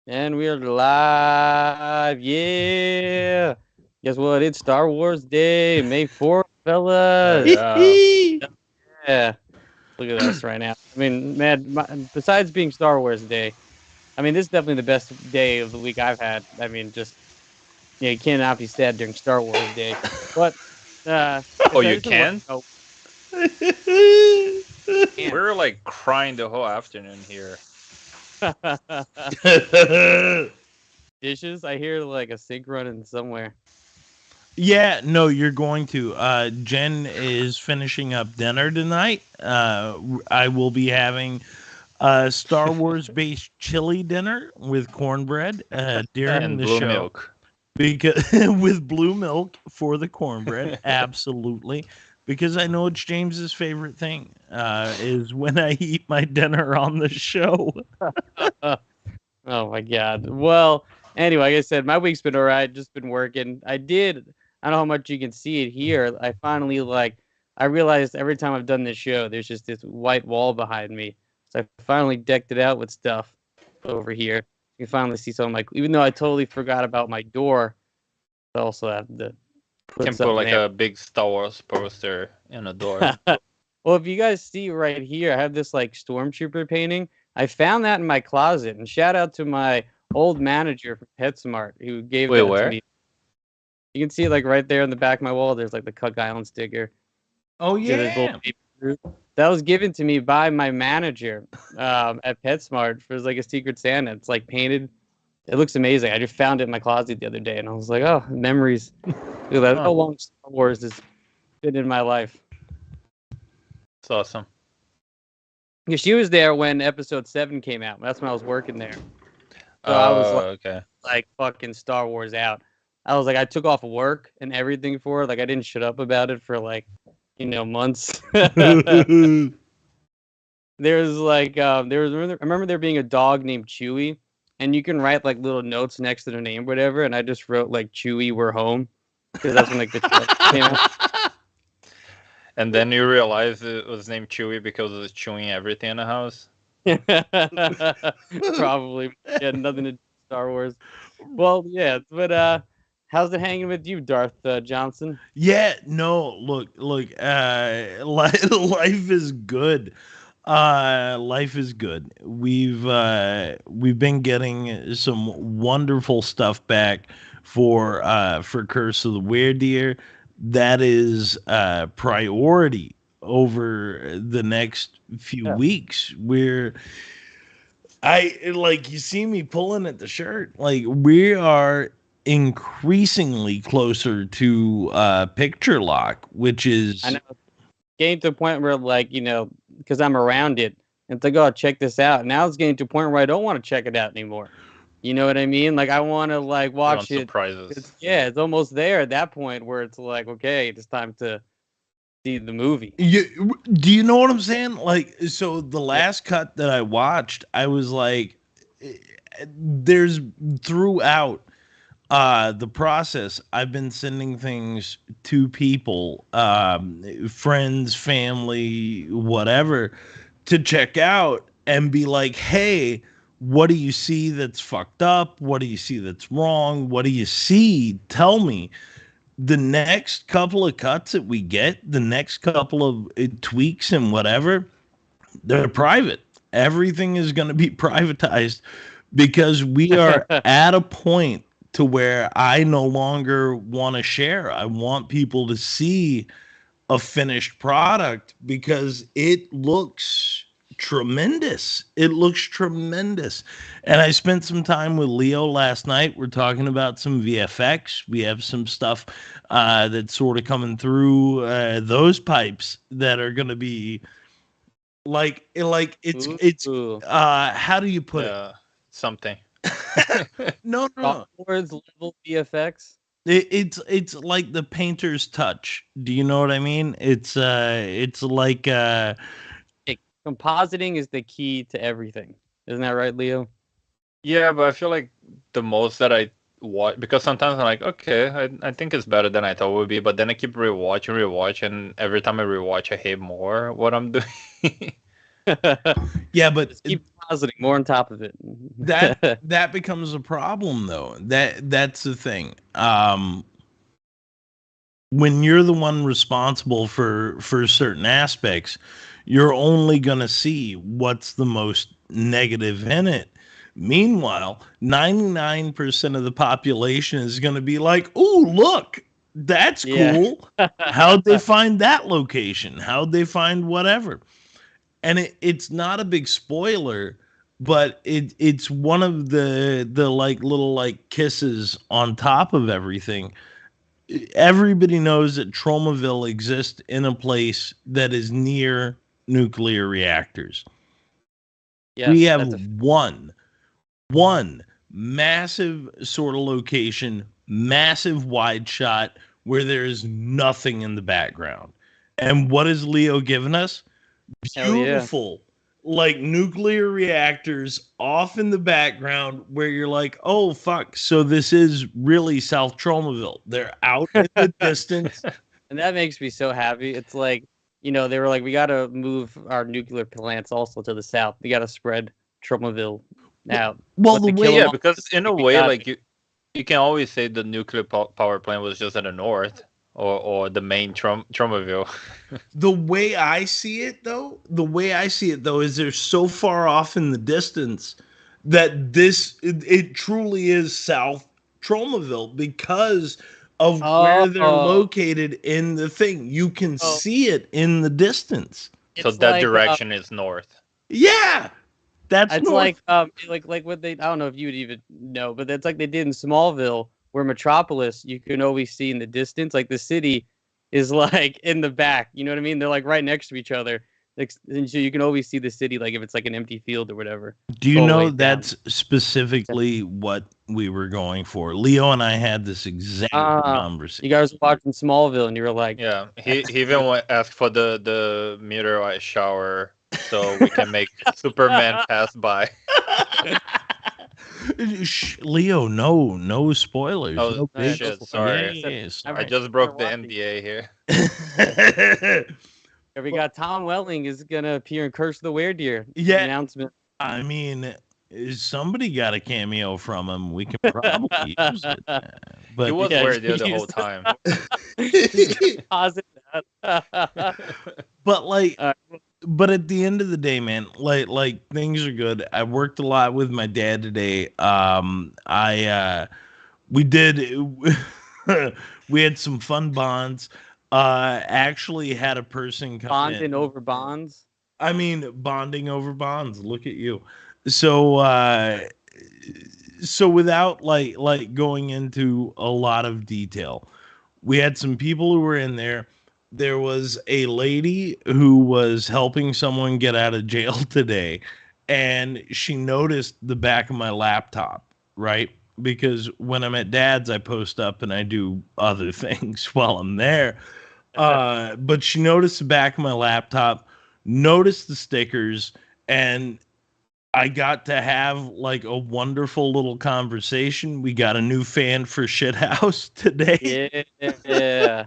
And we're live. Yeah. Guess what? It's Star Wars Day, May 4th, Oh fellas. yeah. Yeah. Look at us right now. I mean, man, besides being Star Wars Day, I mean, this is definitely the best day of the week I've had. I mean, just, yeah, you cannot be sad during Star Wars Day. But, Oh, I you just been working. can? Oh, man. We're like crying the whole afternoon here. Dishes. I hear like a sink running somewhere. Yeah, no, you're going to. Jen is finishing up dinner tonight. I will be having a Star Wars based chili dinner with cornbread during And the blue show. milk. Because with blue milk for the cornbread, absolutely. Because I know it's James's favorite thing is when I eat my dinner on the show. Oh my god. Well, anyway, like I said, my week's been alright. Just been working. I don't know how much you can see it here. I realized every time I've done this show, there's just this white wall behind me. So I finally decked it out with stuff over here. You can finally see something like, even though I totally forgot about my door, I also have to put Can put something like there. a big Star Wars poster in a door. Well, if you guys see right here, I have this like stormtrooper painting. I found that in my closet, and shout out to my old manager from PetSmart who gave Wait, that to where? me. You can see it like right there on the back of my wall. There's like the Cook Island sticker. Oh, See this little yeah. baby Groot? That was given to me by my manager at PetSmart for like a Secret Santa. It's like painted. It looks amazing. I just found it in my closet the other day, and I was like, "Oh, memories." Look at that. Oh, How long Star Wars has been in my life? it's awesome. Yeah, she was there when Episode 7 came out. That's when I was working there. So I was Oh, okay. like fucking Star Wars out. I was like, I took off work and everything for it. Like, I didn't shut up about it for like, months. I remember there being a dog named Chewy, and you can write like little notes next to their name, or whatever. And I just wrote like Chewy, we're home, because that's when like the trailer came out. And then you realize it was named Chewy because it was chewing everything in the house. Probably, yeah, nothing to do with Star Wars. Well, yeah, but how's it hanging with you, Darth Johnson? Yeah, no, look, life is good. Life is good. We've been getting some wonderful stuff back for Curse of the Deer. That is priority over the next few Yeah, weeks. I like you see me pulling at the shirt. Like we are increasingly closer to picture lock, which I is know. Getting to the point where, like, because I'm around it, and it's like, oh, check this out. Now it's getting to a point where I don't want to check it out anymore. You know what I mean? Like, I want to like You want watch it. surprises. Yeah, it's almost there at that point where it's like, okay, it's time to see the movie. do you know what I'm saying? Like so the Yeah. last cut that I watched, I was like there's throughout the process I've been sending things to people, friends, family, whatever, to check out and be like, hey, what do you see that's fucked up? What do you see that's wrong? What do you see? Tell me. The next couple of cuts that we get, the next couple of tweaks and whatever, they're private. Everything is going to be privatized because we are at a point to where I no longer want to share. I want people to see a finished product because it looks tremendous. It looks tremendous. And I spent some time with Leo last night. We're talking about some VFX. We have some stuff that's sort of coming through those pipes that are going to be like it's Ooh, how do you put it? Yeah, something. No, no, Star no. Wars level VFX. It's like the painter's touch. Do you know what I mean? It's like Hey, compositing is the key to everything. Isn't that right, Leo? Yeah, but I feel like the most that I watch, because sometimes I'm like, okay, I think it's better than I thought it would be, but then I keep rewatch, and every time I rewatch, I hate more what I'm doing. yeah, but Just keep depositing more on top of it. That becomes a problem, though. That's the thing. When you're the one responsible for certain aspects, you're only going to see what's the most negative in it. Meanwhile, 99% of the population is going to be like, "Ooh, look, that's Yeah. cool. How'd they find that location? How'd they find whatever?" And it's not a big spoiler, but it's one of the like little like kisses on top of everything. Everybody knows that Tromaville exists in a place that is near nuclear reactors. Yes, We have that's a one massive sort of location, massive wide shot where there is nothing in the background. And what is Leo giving us? hell yeah. Beautiful, like nuclear reactors off in the background where you're like, oh, fuck. So this is really South Tromaville. They're out in the distance. And that makes me so happy. It's like, they were like, we got to move our nuclear plants also to the south. We got to spread Tromaville out. Well, But the to way, kill 'em Yeah, all, because in a we way, got like you can always say the nuclear power plant was just in the north, or the main Tromaville. the way I see it, though, is they're so far off in the distance that it truly is South Tromaville because of where they're Oh, located in the thing. You can oh, see it in the distance. So it's that like direction is north. Yeah, that's it's north. like what they, I don't know if you would even know, but that's like they did in Smallville, where Metropolis you can always see in the distance. Like the city is like in the back. You know what I mean? They're like right next to each other. Like, and so you can always see the city, like if it's like an empty field or whatever. Do you All the know way down. that's specifically what we were going for? Leo and I had this exact conversation. You guys were watching Smallville, and you were like, Yeah, he even asked for the meteorite shower so we can make Superman pass by. Leo, no spoilers. Oh No big shit! go Sorry, Yes. I Alright, just broke the we're watching. NDA here. And we got Tom Welling is gonna appear in Curse of the Werewolf. Yeah. Announcement. I mean, somebody got a cameo from him. We can probably use it. But He was Yeah, weird the use whole that. time. Pause it. but like Alright. but at the end of the day, man, like things are good. I worked a lot with my dad today. We did we had some fun bonds. Actually had a person come Bonding in. over bonds. I mean, bonding over bonds. Look at you. So without like going into a lot of detail, we had some people who were in there. There was a lady who was helping someone get out of jail today, and she noticed the back of my laptop, right? Because when I'm at dad's, I post up and I do other things while I'm there. But she noticed the back of my laptop, noticed the stickers, and I got to have like a wonderful little conversation. We got a new fan for Shithouse today. Yeah.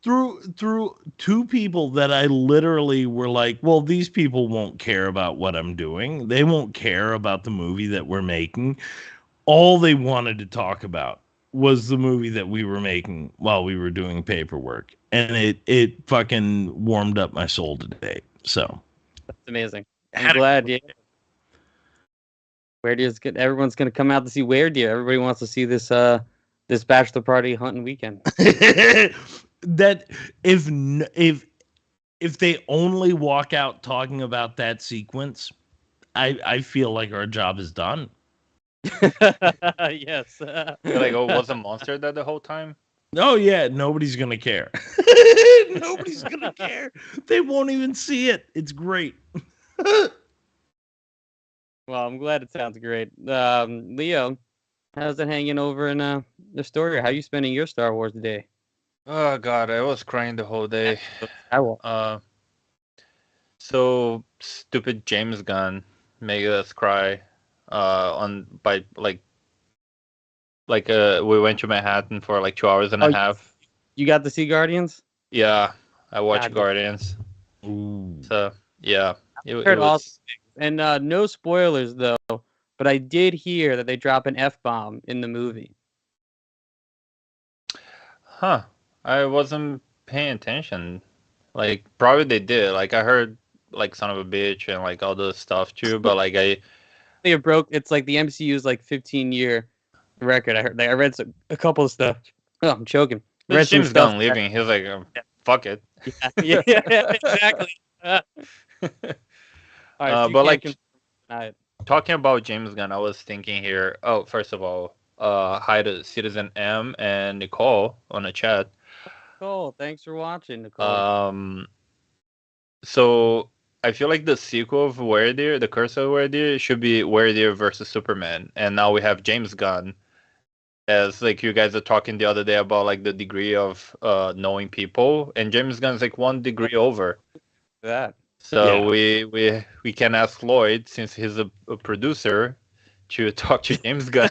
through two people that I literally were like, well, these people won't care about what I'm doing. They won't care about the movie that we're making. All they wanted to talk about was the movie that we were making while we were doing paperwork. And it fucking warmed up my soul today. So That's amazing. Had I'm a glad. Yeah. Deer's good. Everyone's gonna come out to see Deer. Everybody wants to see this this bachelor party hunting weekend. that if they only walk out talking about that sequence, I feel like our job is done. Yes. You're like, oh, was a monster that the whole time? Oh yeah, nobody's gonna care. Nobody's gonna care. They won't even see it. It's great. Well, I'm glad it sounds great. Leo, how's it hanging over in the story? How you spending your Star Wars day? Oh god, I was crying the whole day. I will. So stupid James Gunn made us cry. We went to Manhattan for like 2 hours and a half. You got to see Guardians? Yeah, I watched God, Guardians. Ooh. So yeah, it heard was. And no spoilers though, but I did hear that they drop an F-bomb in the movie. Huh. I wasn't paying attention. Like, probably they did. Like, I heard, like, son of a bitch and, like, all the stuff, too. But, like, It's like the MCU's like 15-year record. I read a couple of stuff. Oh, I'm choking. It's Read some James stuff. Gunn leaving. He's like, fuck it. Yeah, exactly. All right, so you But, can't like, deny it. talking about James Gunn, I was thinking here. Oh, first of all, hi to Citizen M and Nicole on the chat. Nicole, thanks for watching, Nicole. So I feel like the sequel of Weredier, The Curse of Weredier, should be Weredier versus Superman, and now we have James Gunn, as like you guys are talking the other day about like the degree of knowing people, and James Gunn's like 1 degree over. That. So yeah. we can ask Lloyd, since he's a producer, to talk to James Gunn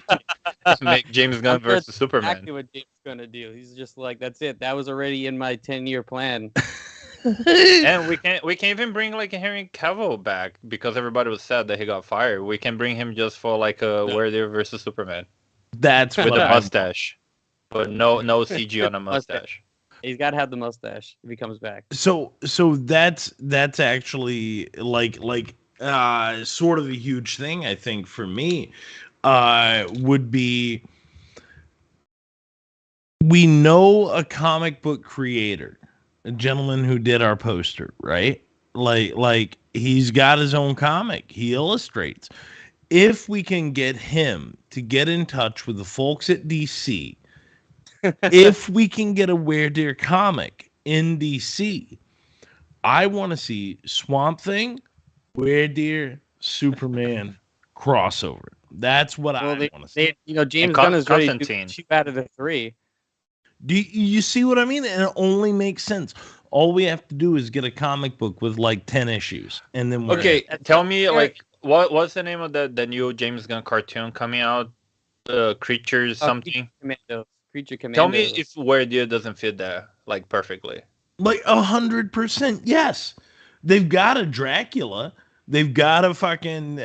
to make James Gunn versus Superman. Exactly what James is gonna do. He's just like, that's it. That was already in my 10-year plan. And we can even bring like Henry Cavill back, because everybody was sad that he got fired. We can bring him just for like a Weredier versus Superman. That's with what a mustache, but no CG on a mustache. He's got to have the mustache if he comes back. So that's actually like sort of a huge thing, I think, for me. Would be, we know a comic book creator, a gentleman who did our poster, right? Like he's got his own comic. He illustrates. If we can get him to get in touch with the folks at DC, if we can get a Weredier comic in DC, I want to see Swamp Thing, Weredier, Superman crossover. That's what I want to see. James Gunn is ready to do 2 out of the 3. Do you see what I mean? And it only makes sense. All we have to do is get a comic book with like 10 issues, and then okay. Tell me, like, what's the name of the new James Gunn cartoon coming out? Creatures something. Creature Commandos. Tell me if Weredier doesn't fit there like perfectly. Like 100%, yes. They've got a Dracula. They've got a fucking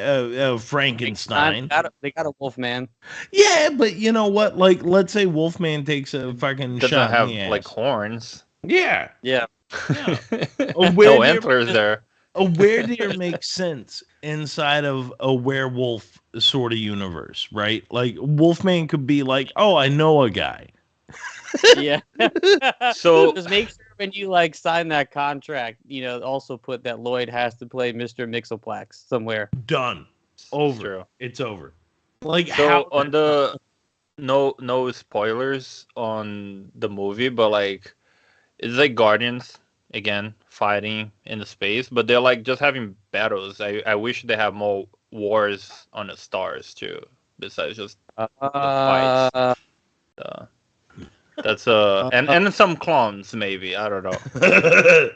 Frankenstein. They got a Wolfman. Yeah, but you know what? Like, let's say Wolfman takes a fucking doesn't shot have in the ass. like horns. Yeah. No antlers there. A Weredier makes sense inside of a werewolf sort of universe, right? Like Wolfman could be like, oh, I know a guy. Yeah. So just make sure when you like sign that contract, also put that Lloyd has to play Mr. Mixoplex somewhere. Done. Over. True. It's over. Like, so how on the no spoilers on the movie, but like it's like Guardians again fighting in the space, but they're like just having battles. I wish they have more wars on the stars too, besides just the fights. That's and some clones maybe, I don't know.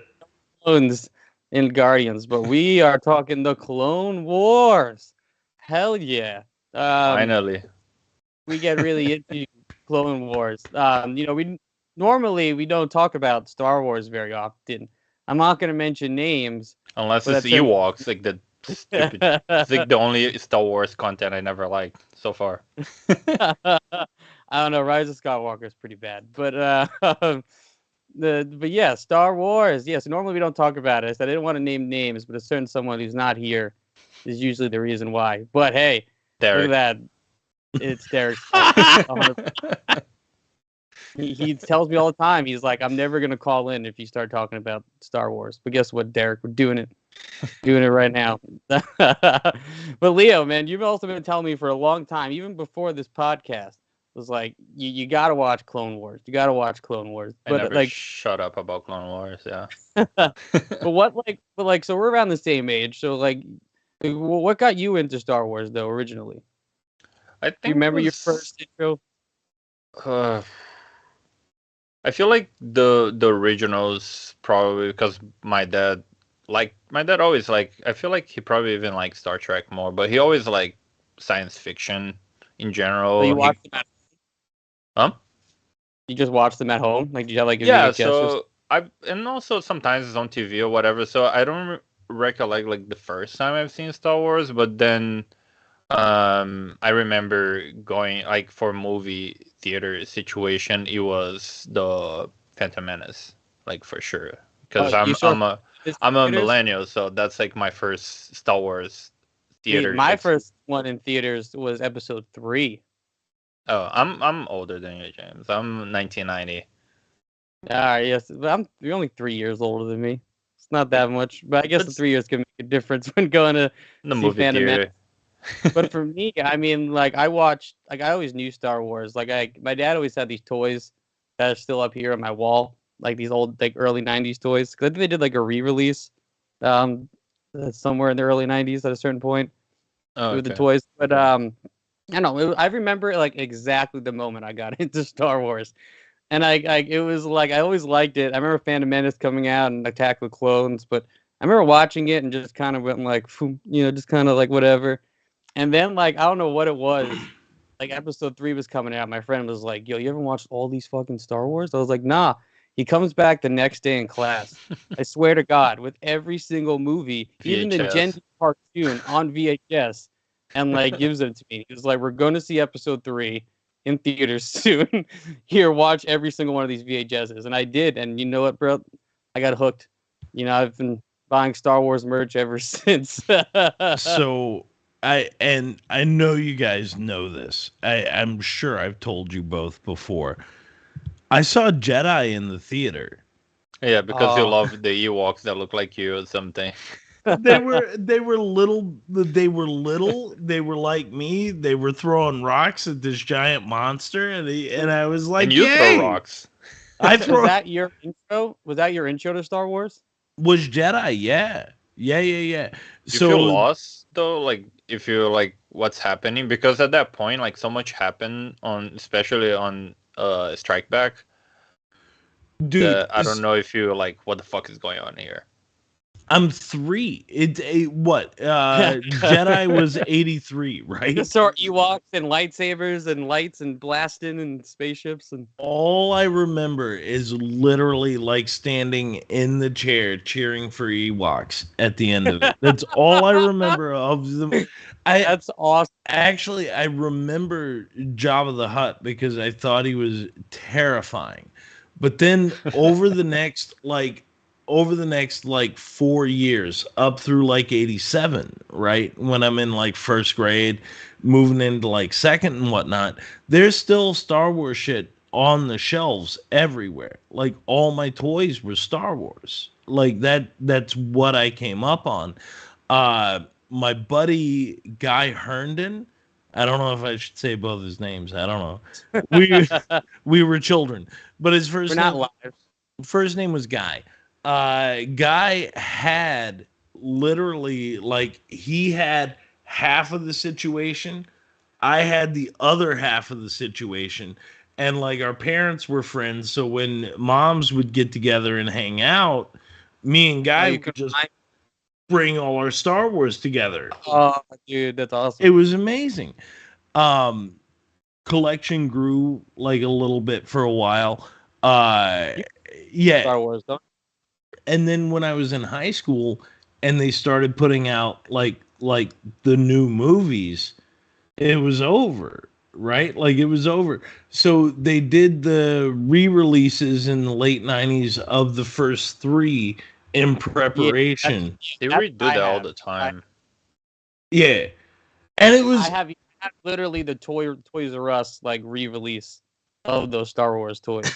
Clones in Guardians, but we are talking the Clone Wars. Hell yeah! Finally, we get really into Clone Wars. We normally don't talk about Star Wars very often. I'm not going to mention names unless it's Ewoks, like the stupid. It's like the only Star Wars content I never liked so far. I don't know. Rise of Skywalker is pretty bad, but yeah, Star Wars. Yes, normally we don't talk about it. I didn't want to name names, but a certain someone who's not here is usually the reason why. But hey, Derek. Look at that. It's Derek. He tells me all the time. He's like, I'm never gonna call in if you start talking about Star Wars. But guess what, Derek? We're doing it right now. But Leo, man, you've also been telling me for a long time, even before this podcast, was like, you got to watch Clone Wars. You got to watch Clone Wars. But I never like, shut up about Clone Wars. Yeah. So we're around the same age. So like, what got you into Star Wars though originally? I think. Do you remember your first intro? I feel like the originals, probably because my dad always I feel like he probably even liked Star Trek more, but he always liked science fiction in general. So you watched them Huh? You just watched them at home? Like, did you have like a yeah? VHS So and also sometimes it's on TV or whatever. So I don't recollect like the first time I've seen Star Wars, but then I remember going like for movie theater situation. It was the Phantom Menace, like for sure, Oh, because you saw this I'm a theaters? millennial, so that's like my first Star Wars See, theater. my first one in theaters was Episode 3. Oh, I'm older than you, James. I'm 1990. Ah, yes, but you're only 3 years older than me. It's not that much, but I guess the That's 3 years can make a difference when going to the see movie Phantom Menace. theater. But for me, I mean, like I watched, like I always knew Star Wars. Like my dad always had these toys that are still up here on my wall, like these old, like early '90s toys. Because I think they did like a re-release, um, somewhere in the early '90s at a certain point Oh, with the okay. toys. But I don't know. I remember like exactly the moment I got into Star Wars, and it was like I always liked it. I remember Phantom Menace coming out and Attack of the Clones, but I remember watching it and just kind of went like, phew, just kind of like whatever. And then like I don't know what it was. Like episode 3 was coming out. My friend was like, "Yo, you ever watched all these fucking Star Wars?" I was like, "Nah." He comes back the next day in class. I swear to God, with every single movie, even the Gen VHS. V cartoon on VHS, and like gives it to me. He was like, "We're going to see episode 3 in theaters soon. Here, watch every single one of these VHSs." And I did. And you know what, bro? I got hooked. I've been buying Star Wars merch ever since. So I know you guys know this. I'm sure I've told you both before. I saw Jedi in the theater. Yeah, because you Oh. love the Ewoks that look like you or something. They were little. They were little. They were like me. They were throwing rocks at this giant monster, and I was And like, you throw "Yay!" rocks. I Was throw that your intro? Was that your intro to Star Wars? was Jedi. Yeah, yeah, yeah, yeah. You feel So lost though, like if you like what's happening, because at that point, like so much happened on, especially on Strike Back, dude, that I don't know if you like what the fuck is going on here. I'm 3. What? Jedi was 83, right? Just saw Ewoks and lightsabers and lights and blasting and spaceships and All I remember is literally like standing in the chair cheering for Ewoks at the end of it. That's all I remember of them. I that's awesome. I remember Jabba the Hutt because I thought he was terrifying. But then over the next like 4 years up through like 87, right? When I'm in like first grade, moving into like second and whatnot, there's still Star Wars shit on the shelves everywhere. Like all my toys were Star Wars. Like that's what I came up on. My buddy Guy Herndon, I don't know if I should say both his names. I don't know. We we were children, but his We're not live. first name was Guy. Guy had literally like he had half of the situation. I had the other half of the situation. And like our parents were friends, so when moms would get together and hang out, me and Oh, Guy you would could just find. bring all our Star Wars together. Oh, dude, that's It awesome. was amazing. Um, Collection grew like a little bit for a while. Uh, You yeah, Star Wars, don't and then when I was in high school and they started putting out like the new movies, it was over, right? Like it was over. So they did the re-releases in the late 90s of the first 3 in you? Yeah, preparation. They that's redo what I that all have. the time. Yeah. And it I was have, I have literally the Toys R Us like re-release of those Star Wars toys.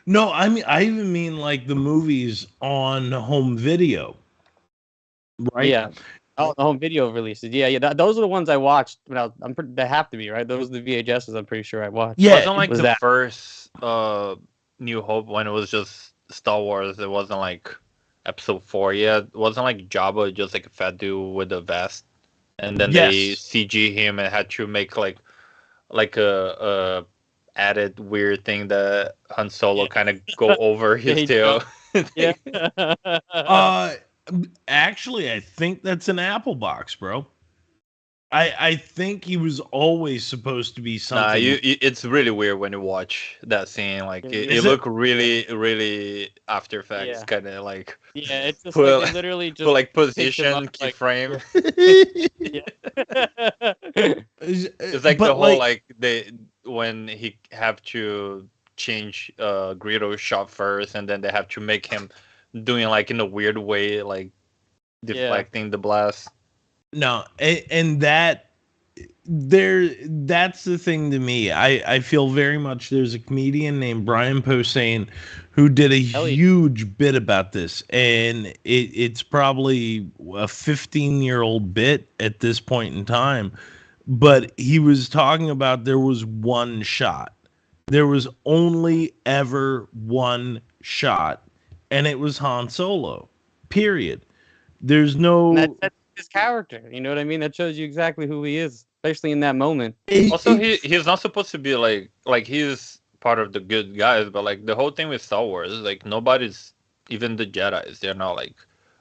no, I even mean like the movies on home video, right? Yeah. Oh, the home video releases. Yeah, yeah. Those are the ones I watched when they have to be right. Those are the VHSs. I'm pretty sure I watched. Yeah, Wasn't like Was the that? first New Hope when it was just Star Wars. It wasn't like Episode 4 yet. It wasn't like Jabba just like a fat dude with a vest, and then they yes. CG him and had to make like a added weird thing that Han Solo Yeah. kind of go over his They tail. don't. Yeah. Uh Actually, I think that's an Apple box, bro. I think he was always supposed to be Nah, something. it's really weird when you watch that scene. Like it Is it? look really, really After Effects Yeah. kind of like Yeah, it's just like put they literally put just like picked him up position like keyframe. yeah. It's like the But whole like, like they when he have to change Greedo's shot first, and then they have to make him doing like in a weird way, like Yeah. deflecting the blast. no, and that's the thing to me. I feel very much there's a comedian named Brian Posehn who did a Hell yeah. huge bit about this, and it's probably a 15-year-old bit at this point in time, but he was talking about there was one shot. There was only ever one shot, and it was Han Solo. Period. There's And no. that's his character. You know what I mean? That shows you exactly who he is, especially in that moment. Also, he's not supposed to be like he's part of the good guys, but like the whole thing with Star Wars, like nobody's, even the Jedi's, they're not like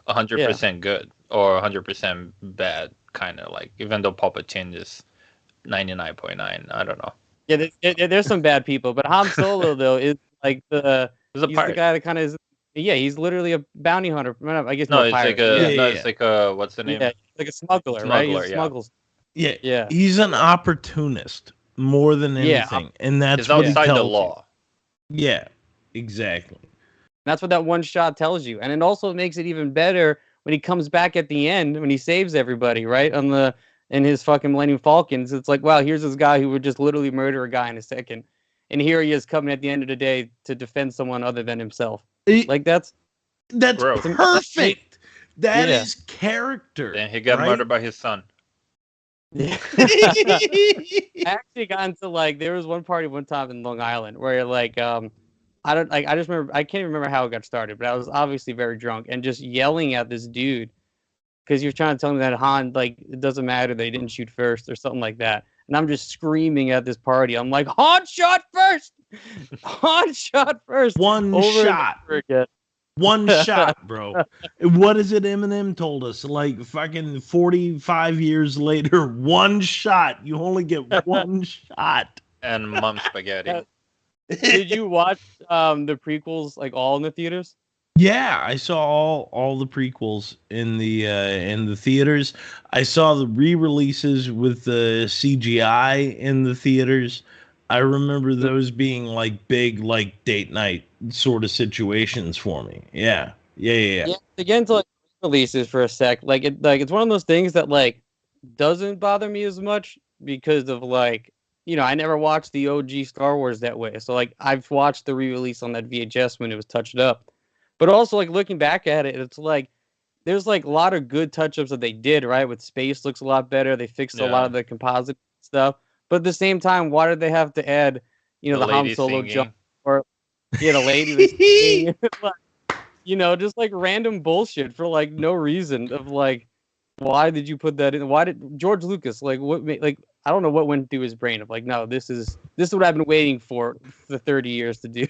Yeah. 100% good or 100% bad, kind of like, even though Palpatine is 99.9. I don't know. Yeah, there's some bad people, but Han Solo though is like He's a he's the pirate. guy that kind of is. Yeah, he's literally a bounty hunter. I guess No, more it's like pirate. a Yeah, Yeah, no, yeah, it's yeah. like a what's the name? yeah, like a smuggler, right? He Smuggler, yeah. smuggles. Yeah, Yeah, he's an opportunist more than yeah, anything, and It's that's what he outside the tells you. law. Yeah, exactly. that's what that one shot tells you, and it also makes it even better when he comes back at the end when he saves everybody, right? In his fucking Millennium Falcons, it's like, wow, here's this guy who would just literally murder a guy in a second, and here he is coming at the end of the day to defend someone other than himself. It- Like that's that's Growth. perfect. That Yeah. is character, Then he got right? murdered by his son. Yeah. I actually got into like there was one party one time in Long Island where like I don't like I just remember I can't even remember how it got started, but I was obviously very drunk and just yelling at this dude because you're trying to tell me that Han like it doesn't matter they didn't shoot first or something like that. And I'm just screaming at this party. I'm like, Han shot first! Han shot first One over shot. and over again. One shot, bro. What is it Eminem told us? Like fucking 45 years later, one shot. You only get one shot. And Mom Spaghetti. Did you watch the prequels like all in the theaters? Yeah, I saw all the prequels in the theaters. I saw the re-releases with the CGI in the theaters. I remember those being like big like date night sort of situations for me. Yeah. Yeah, yeah, yeah. Yeah, to get into like releases for a sec, like it's one of those things that like doesn't bother me as much because of like I never watched the OG Star Wars that way. So like I've watched the re-release on that VHS when it was touched up. But also like looking back at it, it's like there's like a lot of good touch-ups that they did, right? With space looks a lot better. They fixed a lot Yeah. of the composite stuff. But at the same time, why did they have to add, The the Han lady Solo jump singing. or the lady was singing? Just like random bullshit for like no reason of like why did you put that in? Why did George Lucas like what made like I don't know what went through his brain of like no this is what I've been waiting for 30 years to do.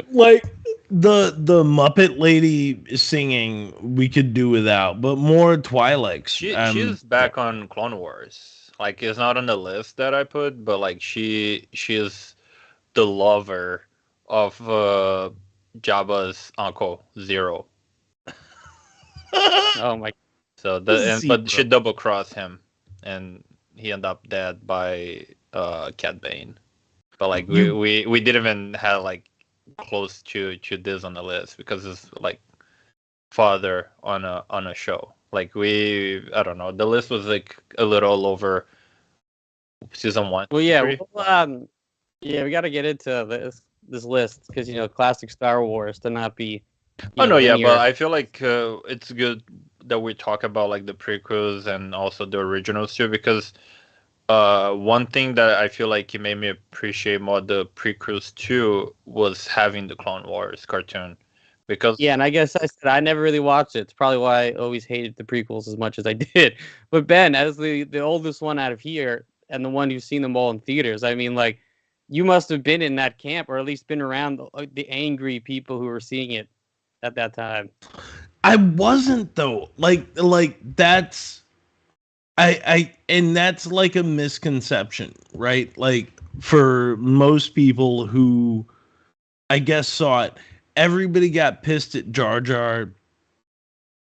Like the Muppet lady singing we could do without, but more Twi'leks. She's back on Clone Wars. Like it's not on the list that I put, but like she is the lover of Jabba's uncle Zero. Oh my So but she Zero. double crossed him, and he ended up dead by Cat Bane. But like we, You we didn't even have like close to this on the list because it's like father on a show. Like I don't know. The list was like a little over season 1, well 2, yeah 3. yeah we got to get into this list because classic Star Wars to not be Oh no, yeah, but linear. I feel like it's good that we talk about like the prequels and also the originals too, because one thing that I feel like it made me appreciate more the prequels too was having the Clone Wars cartoon, because Yeah, and I guess I said I never really watched it. It's probably why I always hated the prequels as much as I did. But Ben, as the oldest one out of here and the one who's seen them all in theaters, I mean, like, you must have been in that camp or at least been around the angry people who were seeing it at that time. I wasn't though. Like that's And that's like a misconception, right? Like for most people who I guess saw it, everybody got pissed at Jar Jar.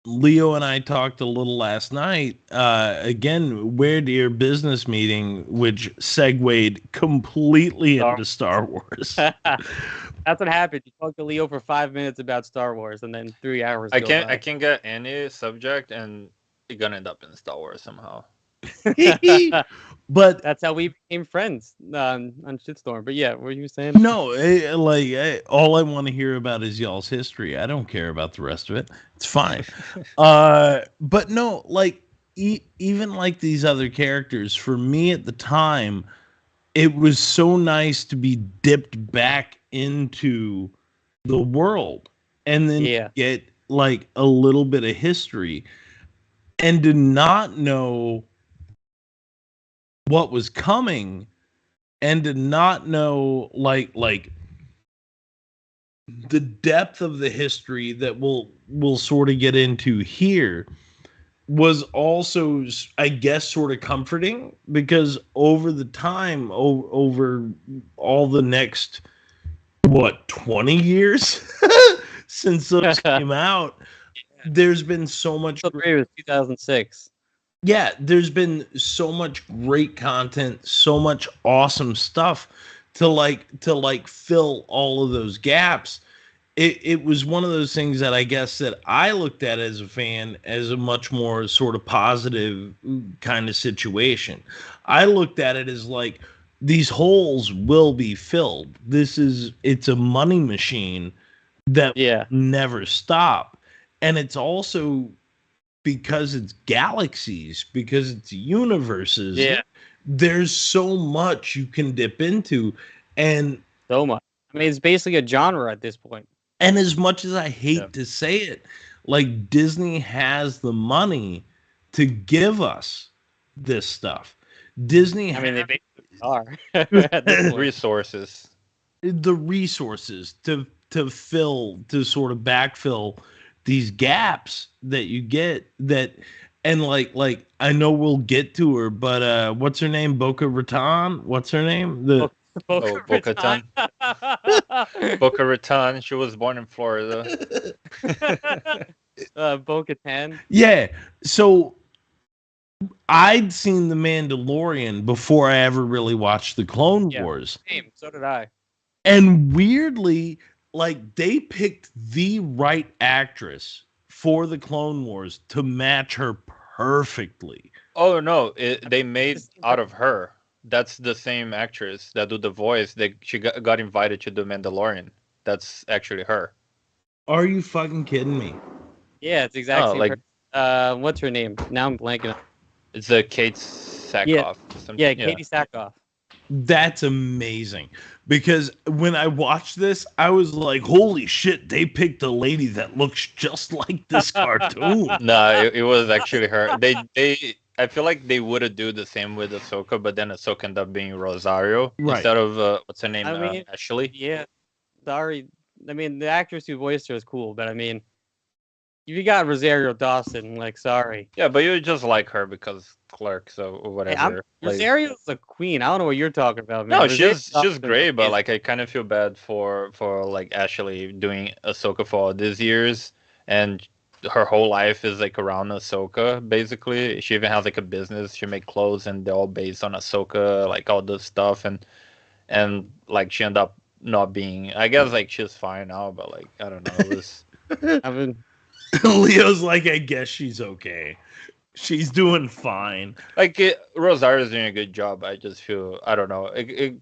Leo and I talked a little last night. Again, Weird Ear business meeting, which segued completely into Star Wars. That's what happened. You talked to Leo for 5 minutes about Star Wars, and then 3 hours. I go can't by. I can't get any subject, and it's gonna end up in Star Wars somehow. But that's how we became friends on Shitstorm. But yeah, what were you saying? No, all I want to hear about is y'all's history. I don't care about the rest of it. It's fine. But no, like even like these other characters, for me at the time, it was so nice to be dipped back into the world and then get like a little bit of history and to not know what was coming and to not know like the depth of the history that we'll sort of get into here was also, I guess, sort of comforting, because over the time, over all the next 20 years since those came out, there's been so much. It was 2006. Yeah, there's been so much great content, so much awesome stuff to fill all of those gaps. It was one of those things that I guess that I looked at as a fan as a much more sort of positive kind of situation. I looked at it as like, these holes will be filled. It's a money machine that will never stop. And it's also because it's galaxies, because it's universes. Yeah. There's so much you can dip into, and so much. I mean, it's basically a genre at this point. And as much as I hate to say it, like, Disney has the money to give us this stuff. Disney I mean, they basically are. Resources. The resources to sort of backfill these gaps that you get, that, and like I know we'll get to her, but what's her name? Boca Raton? What's her name? Boca Raton. Boca Raton. She was born in Florida. Bo-Katan. Yeah. So I'd seen The Mandalorian before I ever really watched the Clone Wars. Same. So did I. And weirdly, like, they picked the right actress for the Clone Wars to match her perfectly. Oh no, they made out of her. That's the same actress that do the voice. She got invited to do Mandalorian. That's actually her. Are you fucking kidding me? Yeah, it's exactly what's her name? Now I'm blanking. It's Kate Sackhoff. Yeah, Katie Sackhoff. That's amazing, because when I watched this, I was like, holy shit, they picked a lady that looks just like this cartoon. No, it was actually her. I feel like they would have do the same with Ahsoka, but then Ahsoka ended up being Rosario instead of what's her name, Ashley. Yeah, sorry. I mean, the actress who voiced her is cool, but I mean, you got Rosario Dawson. Like, sorry. Yeah, but you just like her because Clerks or whatever. Hey, Rosario's a queen. I don't know what you're talking about, man. No, she's great, but like I kind of feel bad for like Ashley doing Ahsoka for all these years, and her whole life is like around Ahsoka. Basically, she even has like a business. She make clothes, and they're all based on Ahsoka, like all this stuff, and like she ended up not being. I guess like she's fine now, but like I don't know. It was. I mean. Leo's like, I guess she's okay. She's doing fine. Like, Rosario's doing a good job. I just feel, I don't know. It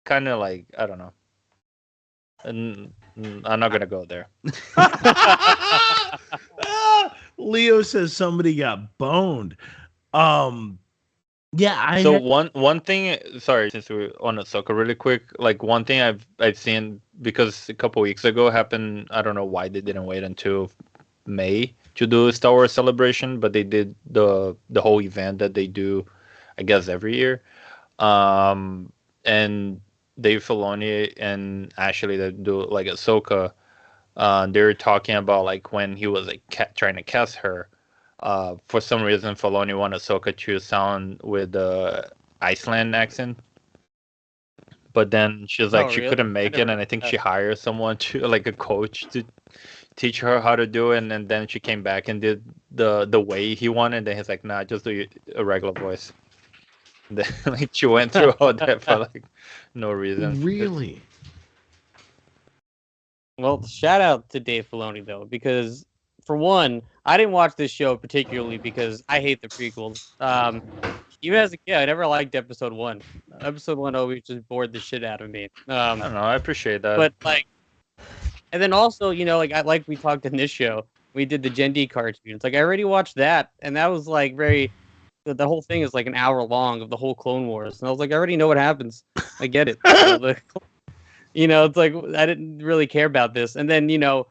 kind of like, I don't know. And I'm not going to go there. Leo says somebody got boned. Yeah, So one thing, sorry, since we're on Ahsoka really quick, like one thing I've seen, because a couple weeks ago happened, I don't know why they didn't wait until May to do a Star Wars celebration, but they did the whole event that they do, I guess, every year. And Dave Filoni and Ashley that do like Ahsoka, they were talking about like when he was like trying to cast her. for some reason Filoni wanted Ahsoka to sound with the Iceland accent. But then she's like, Oh, she really? couldn't I make it, never and heard I think that. she hired someone to, like a coach, to teach her how to do it, and then she came back and did the way he wanted, and he's like, nah, just do a regular voice. And then, like, she went through all that for like no reason. Really? Well, shout out to Dave Filoni though, because for one, I didn't watch this show particularly because I hate the prequels. Even as a kid, I never liked episode one. Episode one always just bored the shit out of me. I don't know. I appreciate that. But like, and then also, like we talked in this show, we did the Gen D cartoons. Like I already watched that, and that was like very. The whole thing is like an hour long of the whole Clone Wars, and I was like, I already know what happens. I get it. It's like I didn't really care about this, and then now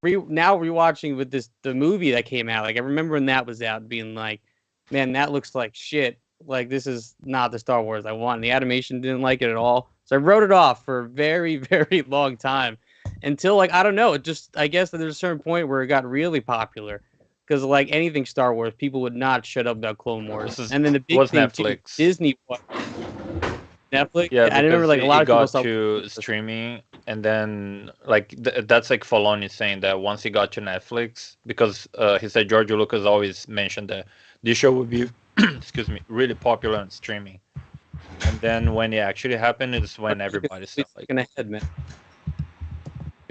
rewatching with the movie that came out, like I remember when that was out, being like, man, that looks like shit. Like this is not the Star Wars I want. And the animation didn't like it at all, so I wrote it off for a very very long time until like I don't know. It just I guess that there's a certain point where it got really popular because like anything Star Wars, people would not shut up about Clone Wars. And then the big was thing too, Netflix. Disney. Netflix. Yeah, I remember because like a lot it of people got saw to streaming, and then like that's like Filoni saying that once he got to Netflix, because he said George Lucas always mentioned that this show would be, excuse me, really popular on streaming. And then when it actually happened, is when everybody said like, ahead, man.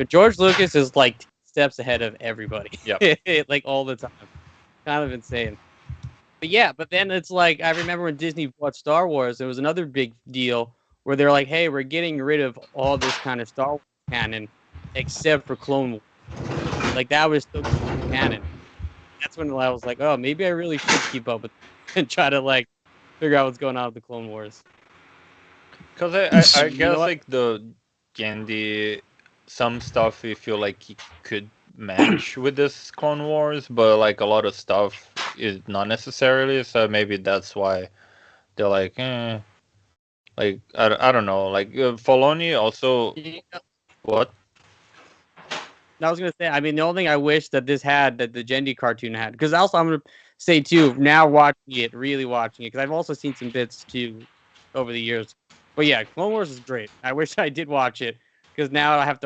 George Lucas is like steps ahead of everybody. Yep. Like all the time. Kind of insane. But yeah, but then it's like I remember when Disney bought Star Wars, there was another big deal where they're like, "Hey, we're getting rid of all this kind of Star Wars canon, except for Clone Wars." Like that was still canon. That's when I was like, "Oh, maybe I really should keep up with and try to like figure out what's going on with the Clone Wars." because I You know guess what? like the Gandhi, some stuff we feel like he could match with this Clone Wars, but like a lot of stuff is not necessarily. So maybe that's why they're like, like I don't know. Like Filoni also what? I was gonna say, I mean, the only thing I wish that this had that the Gen D cartoon had, because also I'm gonna say too, now really watching it, because I've also seen some bits too over the years. But yeah, Clone Wars is great. I wish I did watch it because now I have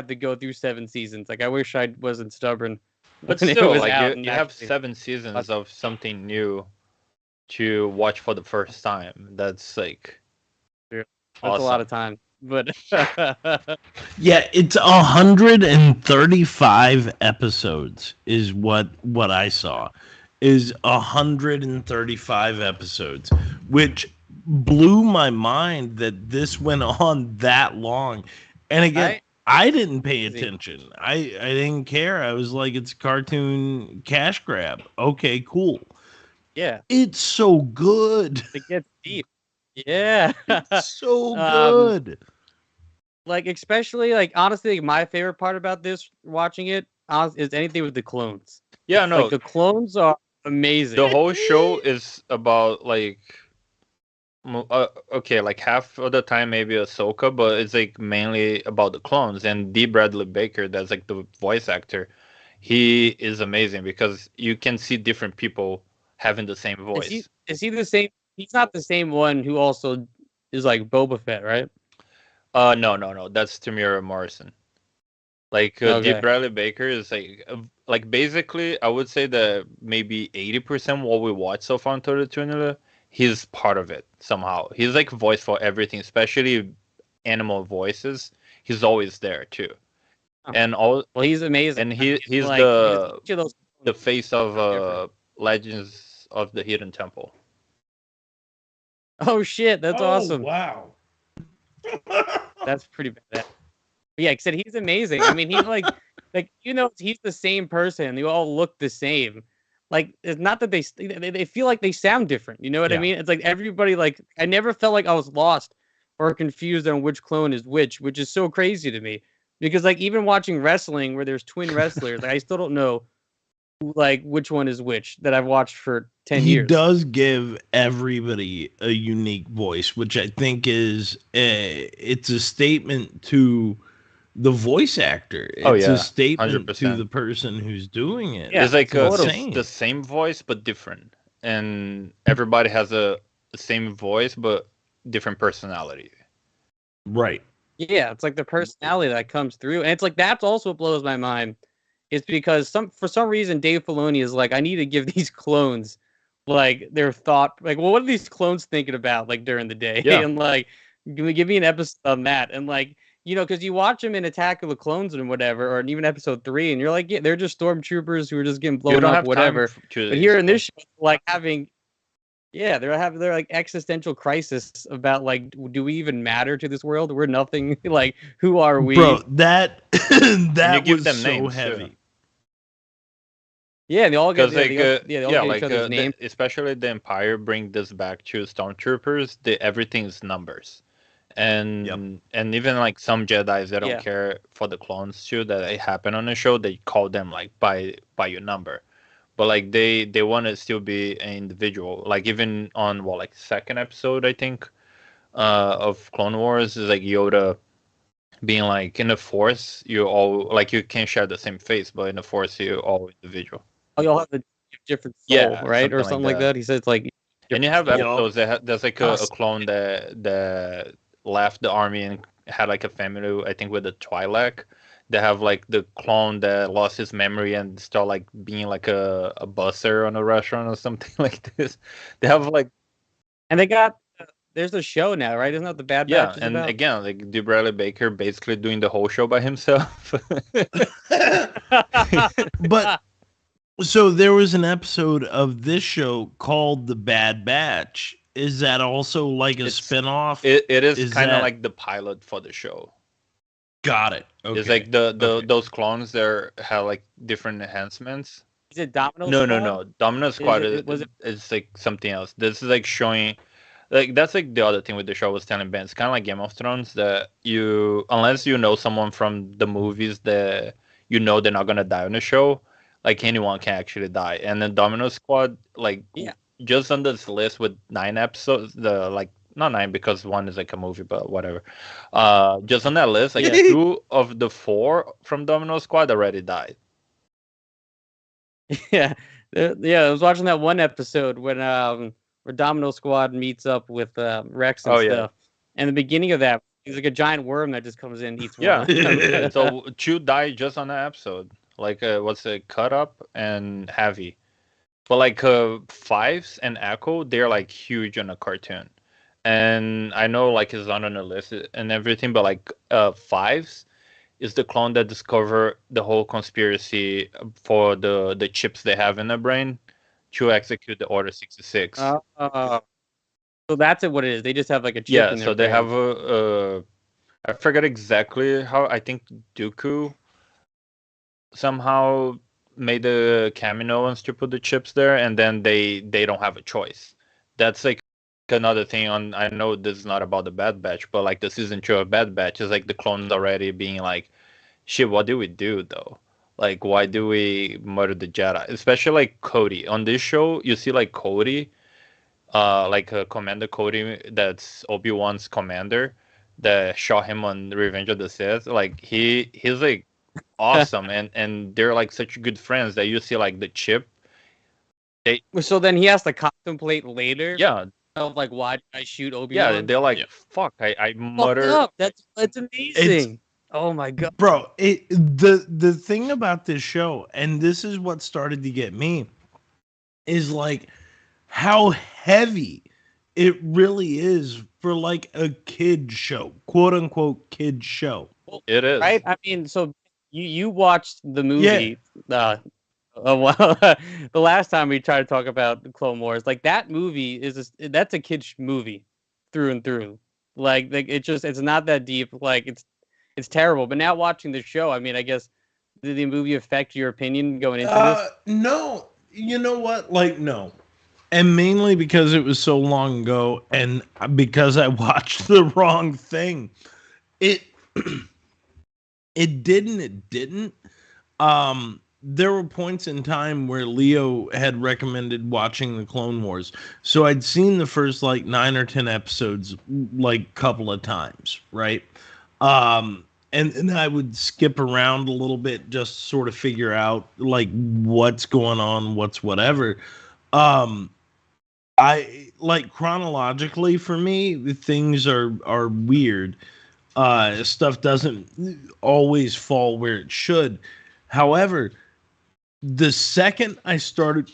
to go through 7 seasons. Like I wish I wasn't stubborn But when it still, was like out. you And have actually, 7 seasons of something new to watch for the first time. That's like that's awesome. a lot of time. But Yeah, it's 135 episodes is what I saw. Is 135 episodes, which blew my mind that this went on that long. And again, I didn't pay attention. I didn't care. I was like, it's a cartoon cash grab. Okay, cool. yeah, It's so good. it gets deep. Yeah, It's so good. like especially like honestly, like, my favorite part about this watching it is anything with the clones. Yeah, no. Like the clones are amazing. The whole show is about like okay, like half of the time maybe Ahsoka, but it's like mainly about the clones. And D. Bradley Baker, that's like the voice actor, he is amazing because you can see different people having the same voice. Is he the same? He's not the same one who also is like Boba Fett, right? No, that's Tamira Morrison. Like D. Okay. Bradley Baker is like basically I would say that maybe 80% what we watch so far on Toonular, he's part of it somehow. He's like voice for everything, especially animal voices. He's always there too. Oh. And all Well, he's amazing. and he's like, the face of Legends of the Hidden Temple. Oh shit, that's awesome. Wow. That's pretty bad. Yeah, I said he's amazing. I mean, he's like he's the same person. They all look the same. Like it's not that they feel like they sound different. You know what I mean? It's like everybody like I never felt like I was lost or confused on which clone is which is so crazy to me. Because like even watching wrestling where there's twin wrestlers, like, I still don't know like which one is which that I've watched for 10 years. He does give everybody a unique voice, which I think is it's a statement to the voice actor. Oh It's a yeah, statement to 100%. the person who's doing it. Yeah, It's like totally. the same voice but different, and everybody has the same voice but different personality. Right. Yeah, it's like the personality that comes through, and it's like that's also what blows my mind. It's because for some reason Dave Filoni is like, I need to give these clones like their thought, like, well, what are these clones thinking about like during the day, Yeah, and like, give me an episode on that, and like, because you watch them in Attack of the Clones and whatever, or even episode 3, and you're like, yeah, they're just stormtroopers who are just getting you blown don't up, have time whatever. to But here in explain. this show, like having yeah, they're like existential crisis about like, do we even matter to this world? We're nothing. Like, who are Bro, we? that And you that give was them so names too. heavy. Yeah, they all get Because like they all yeah, get each like other's names. especially the Empire bring this back to stormtroopers. Everything's numbers, and Yep. and even like some Jedi's they don't Yeah, care for the clones too that it happen on the show. They call them like by your number, but like they want to still be an individual. Like even on like second episode I think of Clone Wars is like Yoda being like in the Force you all like you can share the same face, but in the Force you all individual. oh, you all have a different soul, Yeah, right, or something like something like that. that. He says like And you different have soul. Yup. episodes that there's like a Us. clone that left the army and had like a family, I think with the Twi'lek. They have like the clone that lost his memory and start like being like a busser on a restaurant or something like this. They have like And they got there's a show now, right? Isn't that the Bad yeah, Batch is and about? again like D. Bradley Baker basically doing the whole show by himself. But so there was an episode of this show called The Bad Batch. Is that also like a It's spin-off? it is Is kind of that- like the pilot for the show. Got it. Okay. It's like the Okay. those clones there have like different enhancements. Is it Domino? No, Squad? no. Domino Squad was it? is like something else. This is like showing, like that's like the other thing with the show was telling Ben. It's kind of like Game of Thrones that you, unless you know someone from the movies that you know they're not gonna die on the show, like anyone can actually die. And then Domino Squad, like Yeah. just on this list with 9 episodes, the like not 9 because one is like a movie, but whatever. Just on that list, like Yeah. 2 of the 4 from Domino Squad already died. Yeah, yeah. I was watching that one episode when where Domino Squad meets up with Rex and Oh, yeah. stuff. And the beginning of that, he's like a giant worm that just comes in and eats one. Yeah. of them. So 2 died just on that episode. Like what's it, Cut Up and Heavy. But like Fives and Echo, they're like huge on a cartoon. And I know like it's not on the list and everything, but like Fives is the clone that discover the whole conspiracy for the chips they have in their brain to execute the Order 66. So that's it. What it is? They just have like a chip. Yeah, in so their they brain. have I forget exactly how. I think Dooku somehow made the Kaminoans to put the chips there, and then they don't have a choice. That's like another thing on. I know this is not about the Bad Batch, but like the season 2 of Bad Batch is like the clones already being like, shit, what do we do though? Like, why do we murder the Jedi? Especially like Cody on this show, you see like Cody, like Commander Cody, that's Obi-Wan's commander, that shot him on Revenge of the Sith. Like he's like awesome, and they're like such good friends that you see like the chip. So then he has to contemplate later. Yeah, Of like, why did I shoot Obi-Wan? yeah, they're like, Yeah. fuck, I Fucked murder. up. That's amazing. Oh my god. Bro, the thing about this show, and this is what started to get me, is like how heavy it really is for like a kid show, quote unquote kid show. It is Right? I mean, so you watched the movie the last time we tried to talk about the Clone Wars. Like that movie that's a kid's movie through and through. Like it's not that deep. Like it's terrible. But now watching the show, I mean, I guess did the movie affect your opinion going into this? No, you know what? Like, no. And mainly because it was so long ago and because I watched the wrong thing. It didn't. There were points in time where Leo had recommended watching the Clone Wars. So I'd seen the first like 9 or 10 episodes like couple of times, right? and I would skip around a little bit just to sort of figure out like what's going on, what's whatever. Um, I like chronologically for me, things are weird. Stuff doesn't always fall where it should. However, the second I started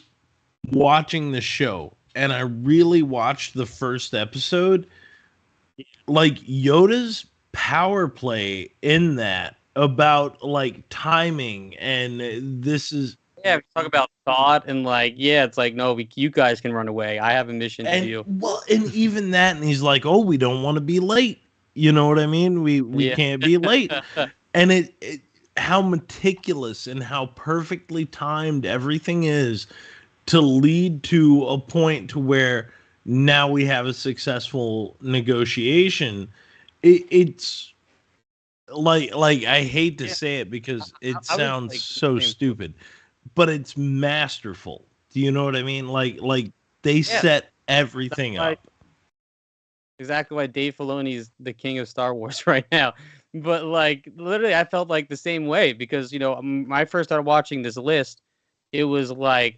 watching the show and I really watched the first episode, like Yoda's power play in that about like timing and this is Yeah, we talk about thought and like, yeah, it's like, no, you guys can run away. I have a mission to and do. well and even that and he's like, oh, we don't want to be late. You know what I mean? We Yeah. can't be late. And it how meticulous and how perfectly timed everything is to lead to a point to where now we have a successful negotiation. It's like I hate to Yeah. say it because it I was sounds like, so same. stupid, but it's masterful. Do you know what I mean? Like they Yeah. set everything That's why- up. exactly why Dave Filoni is the king of Star Wars right now. But like, literally, I felt like the same way because when I first started watching this list, it was like,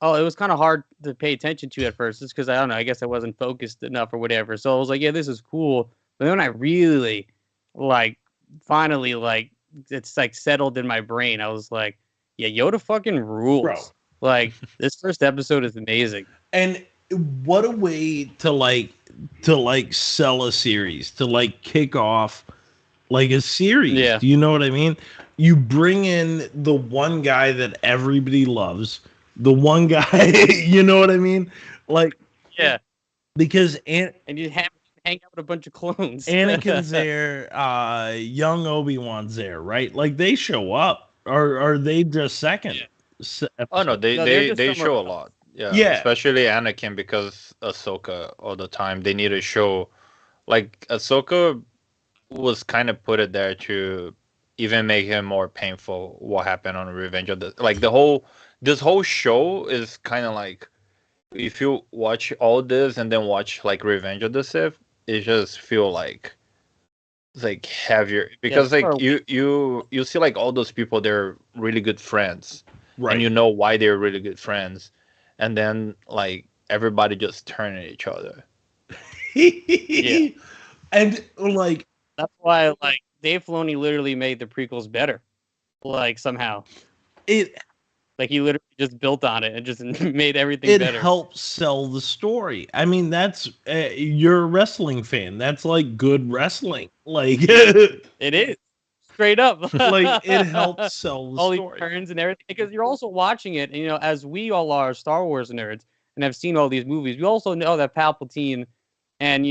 oh, it was kind of hard to pay attention to at first, just because I don't know, I guess I wasn't focused enough or whatever. So I was like, yeah, this is cool. But then I really like finally like it's like settled in my brain. I was like, yeah, Yoda fucking rules. Bro. Like this first episode is amazing. And what a way to sell a series, to like kick off like a series. Yeah. Do you know what I mean? You bring in the one guy that everybody loves, the one guy, you know what I mean? Like, Yeah. because And you hang out with a bunch of clones. Anakin's there, young Obi-Wan's there, right? Like they show up. Or are they just second? Yeah. Oh no, No, they're they just they somewhere show a else. lot. Yeah, Yeah. especially Anakin because Ahsoka all the time. They need to show like Ahsoka was kind of put it there to even make him more painful. What happened on Revenge of the like the whole this whole show is kind of like if you watch all this and then watch like Revenge of the Sith, it just feel like it's like heavier because like or- you see like all those people they're really good friends Right. and you know why they're really good friends and then like everybody just turn at each other. Yeah. And like That's why like Dave Filoni literally made the prequels better. Like somehow. it Like he literally just built on it and just made everything it better. helps sell the story. I mean, that's you're a wrestling fan. That's like good wrestling. Like It is. Straight up. like it helps sell the all these story. turns and everything. Because you're also watching it, and as we all are Star Wars nerds and have seen all these movies, we also know that Palpatine and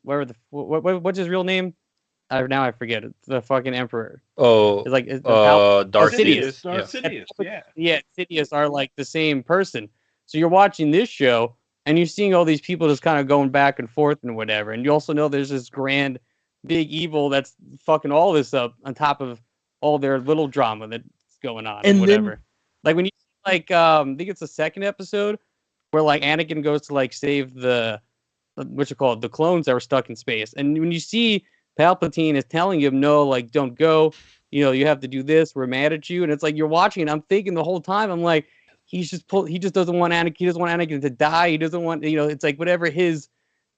whatever what's his real name? Now I forget it. The fucking Emperor. Oh, It's like Darth Sidious. Sidious. Yeah. Sidious, yeah. Yeah, Sidious are like the same person. So you're watching this show and you're seeing all these people just kind of going back and forth and whatever. And you also know there's this grand big evil that's fucking all this up on top of all their little drama that's going on And and then- whatever. Like when you like I think it's the second episode where like Anakin goes to like save the what's it called? The clones that were stuck in space. And when you see Palpatine is telling him, no, like, don't go. You have to do this. We're mad at you. And it's like you're watching and I'm thinking the whole time, I'm like, he just doesn't want Anakin. He doesn't want Anakin to die. He doesn't want, it's like whatever his,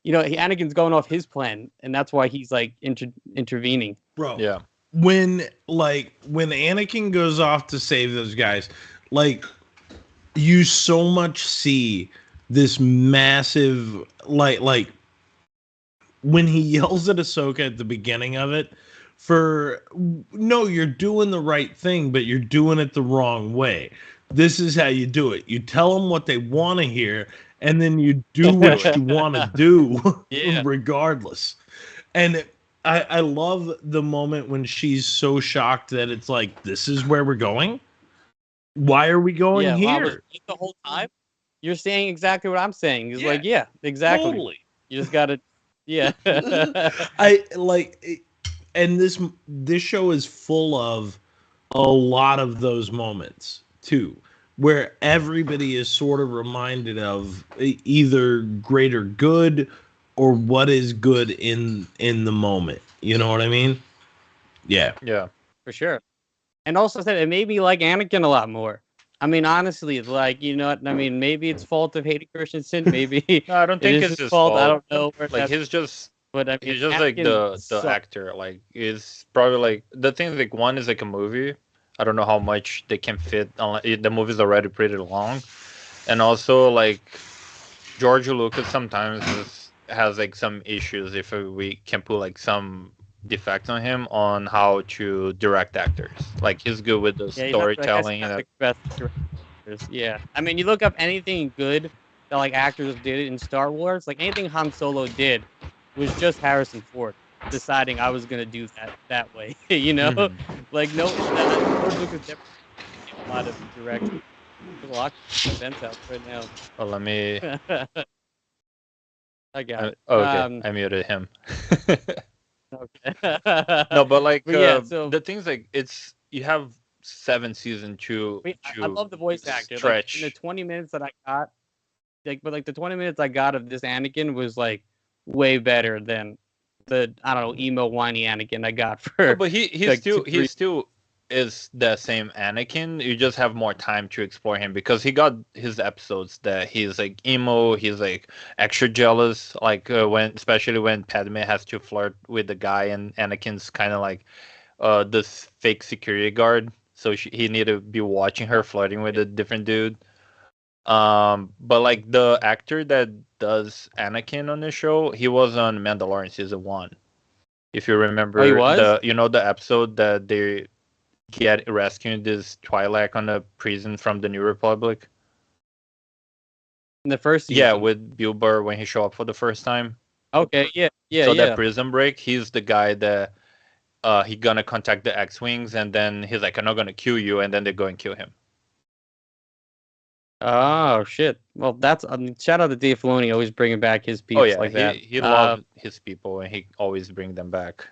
Anakin's going off his plan. And that's why he's like intervening. Bro. Yeah. When Anakin goes off to save those guys, like you so much see this massive like when he yells at Ahsoka at the beginning of it no, you're doing the right thing, but you're doing it the wrong way. This is how you do it. You tell them what they want to hear, and then you do what you want to do Yeah. regardless. And I love the moment when she's so shocked that it's like, this is where we're going? Why are we going well, I was here? the whole time. You're saying exactly what I'm saying. It's Yeah, like, yeah, exactly. Totally. You just got to, yeah. I like, and this show is full of a lot of those moments too, where everybody is sort of reminded of either greater good or what is good in the moment. You know what I mean? Yeah. Yeah. for sure. And also said it made me like Anakin a lot more. I mean, honestly, like you know, what I mean, maybe it's fault of Hayden Christensen. Maybe No, I don't it think is it's his his fault. I fault. don't know where Like that's. But I mean, he's just like Anakin the sucked. actor. Like is probably like the thing is like one is like a movie. I don't know how much they can fit. The movie's already pretty long, and also like George Lucas sometimes has like some issues if we can put like some defects on him on how to direct actors. Like he's good with the Yeah, he's not. I guess he's storytelling not and the best directors. Yeah, I mean, you look up anything good that like actors did in Star Wars, like anything Han Solo did, was just Harrison Ford deciding I was gonna do that way. You know, Mhm. like no, George Lucas never did a lot of direction. There's a lot of Ben's house right now. Well, let me. I got it. Okay, I muted him. Okay. No, but like But yeah, so the things like it's you have 7 seasons I to love the voice actor. Like in the stretch. 20 minutes that I got, like the 20 minutes I got of this Anakin was like way better than the I don't know emo whiny Anakin I got No, for but he like still 3. is the same Anakin. You just have more time to explore him because he got his episodes that he's like emo, he's like extra jealous, like when especially when Padme has to flirt with the guy and Anakin's kind of like this fake security guard, so he need to be watching her flirting with a different dude. But like the actor that does Anakin on the show, he was on Mandalorian season 1. If you Oh, he remember was the episode that they get rescuing this Twi'lek on a prison from the New Republic. in the first Yeah, season. with Bill Burr when he showed up for the first time. Okay, So that yeah. prison break, he's the guy that he gonna contact the X-wings, and then he's like, "I'm not gonna kill you," and then they go and kill him. Oh shit. Well, that's shout out to Dave Filoni always bringing back his Oh peeps yeah, like that. he loved his people, and he always bring them back.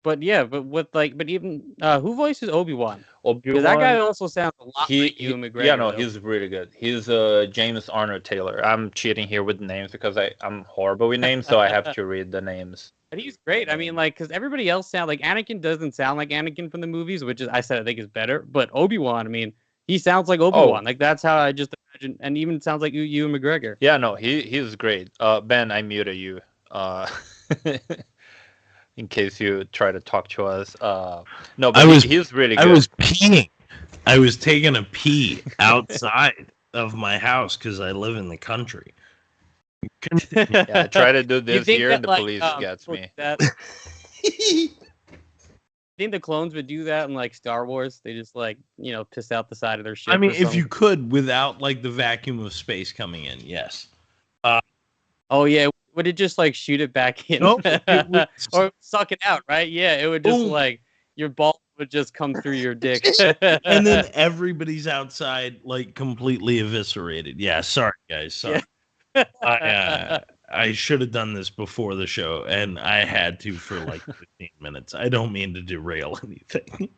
But yeah, but even who voices Obi-Wan? Because that guy Obi-Wan, also sounds a lot like Ewan yeah, McGregor no, though. he's really good. He's James Arnold Taylor. I'm cheating here with names because I'm horrible with names, so I have to read the names. But he's great. I mean, like, because everybody else sound like Anakin doesn't sound like Anakin from the movies, which is I said I think is better. But Obi-Wan, I mean, he sounds like Obi-Wan. Oh, Like that's how I just imagine, and even sounds like Ewan McGregor. yeah, no, he's great. Ben, I muted you. Uh, in case you try to talk to us. No, but he's really good. I was peeing. I was taking a pee outside of my house because I live in the country. Yeah, I try to do You this think here, that and the like police gets me. that? Think the clones would do that in like Star Wars? They just like piss out the side of their ship. I mean, or if something? you could without like the vacuum of space coming in, yes. Oh yeah, would it just like shoot it back in? Nope, it would- or suck it out, right? Yeah, it would just Boom. like your ball would just come through your dick. And then everybody's outside like completely eviscerated. Yeah, sorry guys, sorry. I should have done this before the show, and I had to for like 15 minutes. I don't mean to derail anything.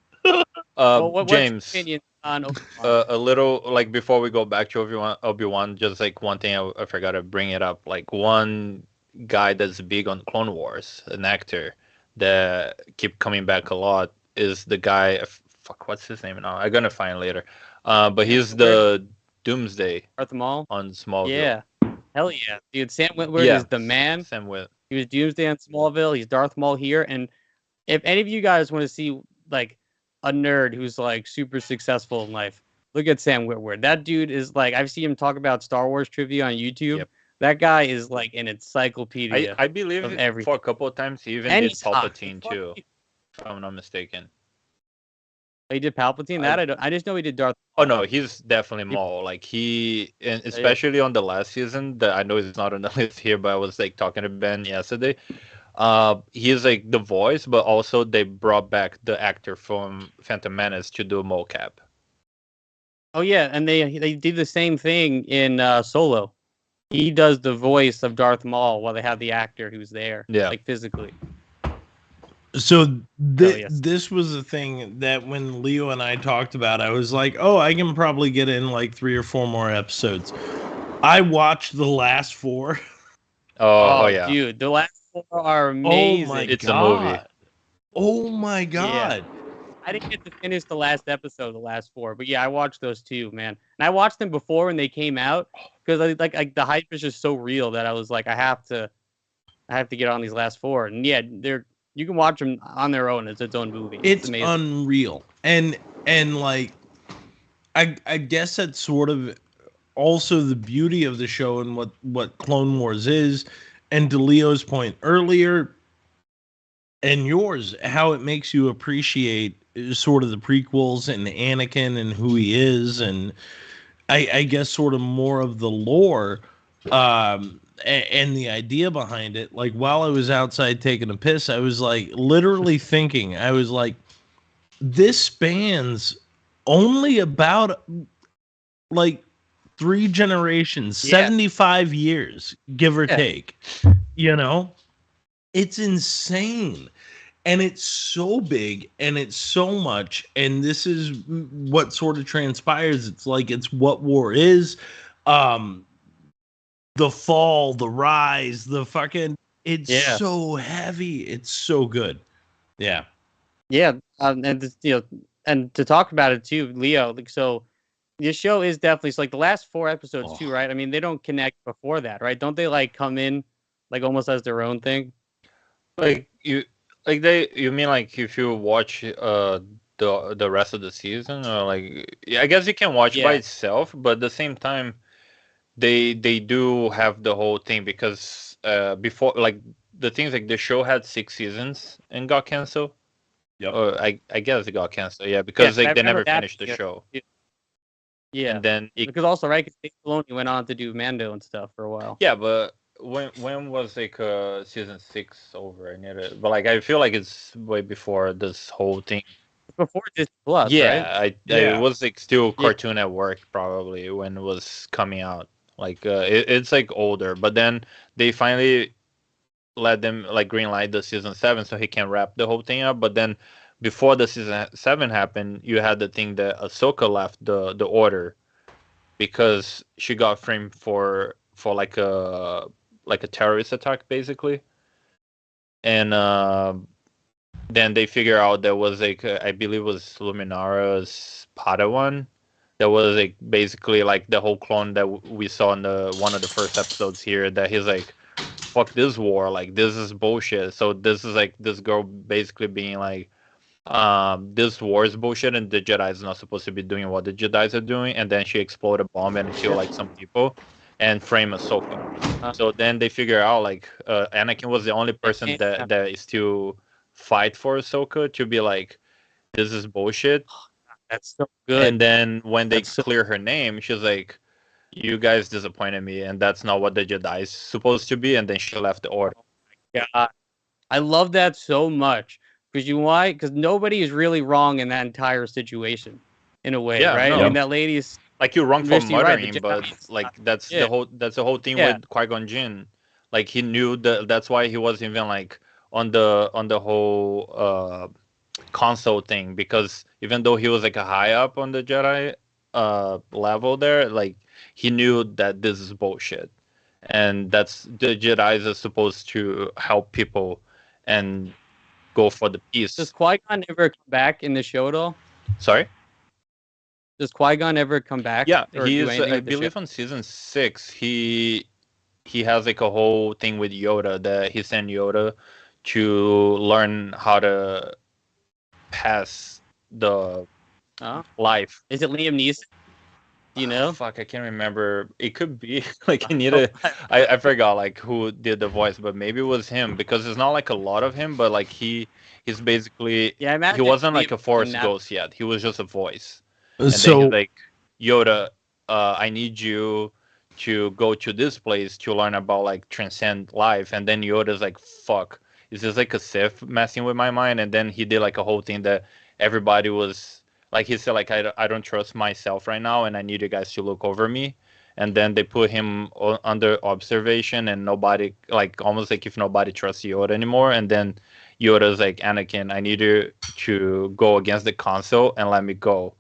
Well, what's your James, opinion on Obi-Wan? a little like before we go back to Obi-Wan, just like one thing I forgot to bring it up. Like one guy that's big on Clone Wars, an actor that keep coming back a lot, is the guy. Fuck, what's his name now? I'm gonna find later. But he's the Doomsday Darth Maul? on Smallville. Yeah. Hell yeah. Dude, Sam Witwer Yeah, is the man. Sam Witwer. He was Doomsday on Smallville. He's Darth Maul here. And if any of you guys want to see like a nerd who's like super successful in life, look at Sam Witwer. That dude is like, I've seen him talk about Star Wars trivia on YouTube. Yep. That guy is like an encyclopedia. I believe of for everything. a couple of times he even And did he's hot. Palpatine too, if I'm not mistaken. He did Palpatine? That I don't. I just know he did Darth. Oh no, he's definitely Maul. Like he, and especially on the last season, that I know he's not on the list here, but I was like talking to Ben yesterday. He's like the voice, but also they brought back the actor from Phantom Menace to do mocap. Oh yeah, and they did the same thing in Solo. He does the voice of Darth Maul while they have the actor who's there, like physically. So yes. This was a thing that when Leo and I talked about, I was like, oh, I can probably get in like 3 or 4 more episodes. I watched the last 4. Oh yeah, dude, the last 4 are amazing. Oh my it's God. a movie. Oh my Yeah. god. I didn't get to finish the last episode, the last four, but yeah, I watched those too, man. And I watched them before when they came out because like the hype is just so real that I was like, I have to get on these last four. And yeah, you can watch them on their own as its own movie. It's It's amazing. unreal. And like I guess that's sort of also the beauty of the show and what Clone Wars is. And to Leo's point earlier, and yours, how it makes you appreciate sort of the prequels and Anakin and who he is, and I guess sort of more of the lore, and the idea behind it. Like while I was outside taking a piss, I was like literally thinking, I was like, this spans only about like three generations, Yeah. 75 years, give or Yeah. take. It's insane. And it's so big and it's so much. And this is what sort of transpires. It's like it's what war is. Um, the fall, the rise, the fucking it's Yeah. so heavy. It's so good. Yeah. Yeah. And and to talk about it too, Leo, like, so the show is definitely like the last four episodes Oh. too, right? I mean, they don't connect before that, right? Don't they like come in like almost as their own thing? Like you mean like if you watch the rest of the season, or like, yeah, I guess you can watch by Yeah. itself, but at the same time they do have the whole thing, because before, like, the things like the show had 6 seasons and got canceled. Yep. Or I guess it got canceled, yeah, Yeah. because like I they remember never that. finished the show. Yeah. And then Because also, right? Because Dave Filoni went on to do Mando and stuff for a while. yeah, but when was like season 6 over? I need it, but like I feel like it's way before this whole thing. Before Disney Plus, right? Yeah, I Yeah. was like still Yeah. Cartoon Network probably when it was coming out. Like it's like older, but then they finally let them like green light the season 7 so he can wrap the whole thing up. But then before the season 7 happened, you had the thing that Ahsoka left the order because she got framed for like a terrorist attack basically. And then they figure out there was like I believe it was Luminara's Padawan. That was like basically like the whole clone that we saw in the one of the first episodes here. That he's like, "Fuck this war! Like this is bullshit." So this is like this girl basically being like, "This war is bullshit, and the Jedi is not supposed to be doing what the Jedi's are doing." And then she explode a bomb and kill like some people, and frame Ahsoka. So then they figure out like Anakin was the only person that is still fight for Ahsoka to be like, this is bullshit. That's so good. And then when they That's so- clear her name, she's like, you guys disappointed me, and that's not what the Jedi is supposed to be. And then she left the order. God, I love that so much because you know why? Because nobody is really wrong in that entire situation, in a way, Yeah, right? I no. mean, that lady's Like you're wrong for Misty, right, the murdering, but Jedi's like that's yeah. the whole thing Yeah. with Qui-Gon Jinn. Like he knew that's why he wasn't even like on the whole console thing, because even though he was like a high up on the Jedi level there, like he knew that this is bullshit, and that's the Jedi's are supposed to help people and go for the Does peace. Qui-Gon ever come back in the show at all? Sorry. Does Qui-Gon ever come back? Yeah, or he do is. anything I with the show? believe on season 6, he has like a whole thing with Yoda that he sent Yoda to learn how to pass the Oh. life. Is it Liam Neeson? Do you know? Fuck, I can't remember. It could be like you need to. I forgot like who did the voice, but maybe it was him, because there's not like a lot of him, but like he's basically Yeah, I imagine he wasn't like Liam a force Neeson ghost yet. He was just a voice. And then So he's like, Yoda, I need you to go to this place to learn about like transcend life. And then Yoda's like, fuck, is this like a Sith messing with my mind? And then he did like a whole thing that everybody was like, he said like, I don't trust myself right now, and I need you guys to look over me. And then they put him under observation, and nobody, like almost like if nobody trusts Yoda anymore. And then Yoda's like, Anakin, I need you to go against the council and let me go.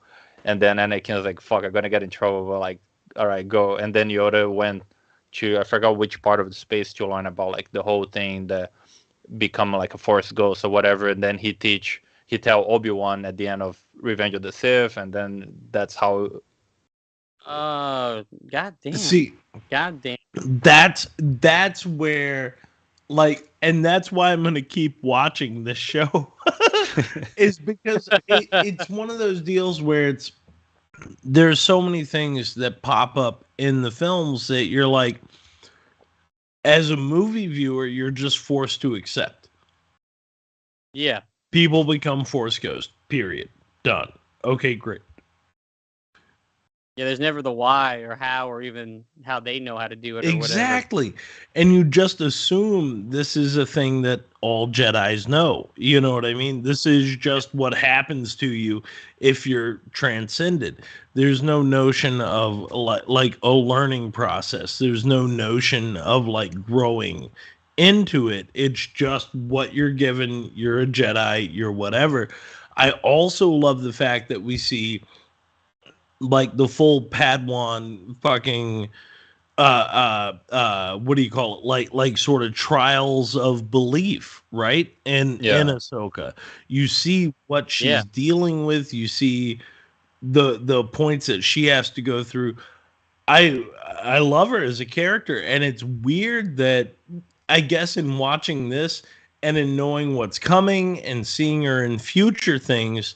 And then Anakin's like, fuck, I'm gonna get in trouble. But like, all right, go. And then Yoda went to, I forgot which part of the space, to learn about like the whole thing that become like a Force ghost or whatever, and then he tell Obi-Wan at the end of Revenge of the Sith, and then that's how. God damn. See, God damn. that's where, like, and that's why I'm gonna keep watching this show. Is because it's one of those deals where there's so many things that pop up in the films that you're like, as a movie viewer, you're just forced to accept. Yeah. People become Force Ghost. Period. Done. Okay, great. Yeah, there's never the why or how or even how they know how to do it or Exactly. And you just assume this is a thing that all Jedis know. You know what I mean? This is just what happens to you if you're transcended. There's no notion of like a learning process. There's no notion of like growing into it. It's just what you're given. You're a Jedi, you're whatever. I also love the fact that we see like the full Padawan fucking what do you call it, like sort of trials of belief, right? And in Yeah. Ahsoka you see what she's Yeah. dealing with, you see the points that she has to go through. I love her as a character, and it's weird that I guess in watching this and in knowing what's coming and seeing her in future things,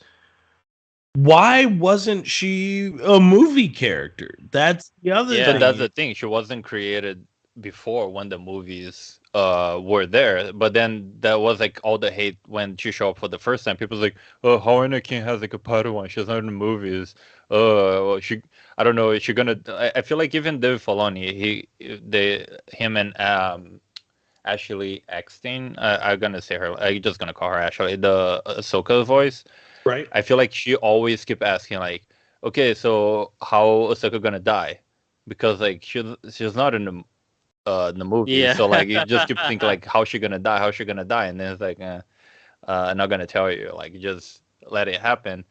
why wasn't she a movie character? That's the other Yeah. But that's thing. the thing. She wasn't created before when the movies were there. But then that was like all the hate when she showed up for the first time. People's like, "Oh, how Anakin has like a Padawan? She's not in the movies. Well, she, I don't know. Is she gonna?" I feel like even Dave Filoni, him and Ashley Eckstein, I'm gonna say her. I'm just gonna call her Ashley. The Ahsoka voice. Right. I feel like she always keep asking like, okay, so how Ahsoka gonna die? Because like she's not in the movie, so like you just keep thinking Yeah. like how's she gonna die? How's she gonna die? And then it's like, I'm not gonna tell you. Like just let it happen.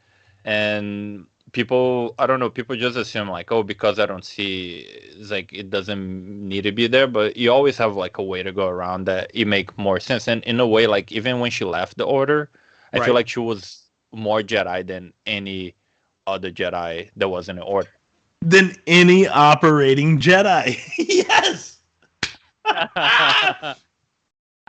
And people, I don't know, people just assume like, oh, because I don't see, it's like it doesn't need to be there. But you always have like a way to go around that it make more sense. And in a way, like even when she left the Order, I feel Right. like she was more Jedi than any other Jedi that was in the Order. Than any operating Jedi. Yes.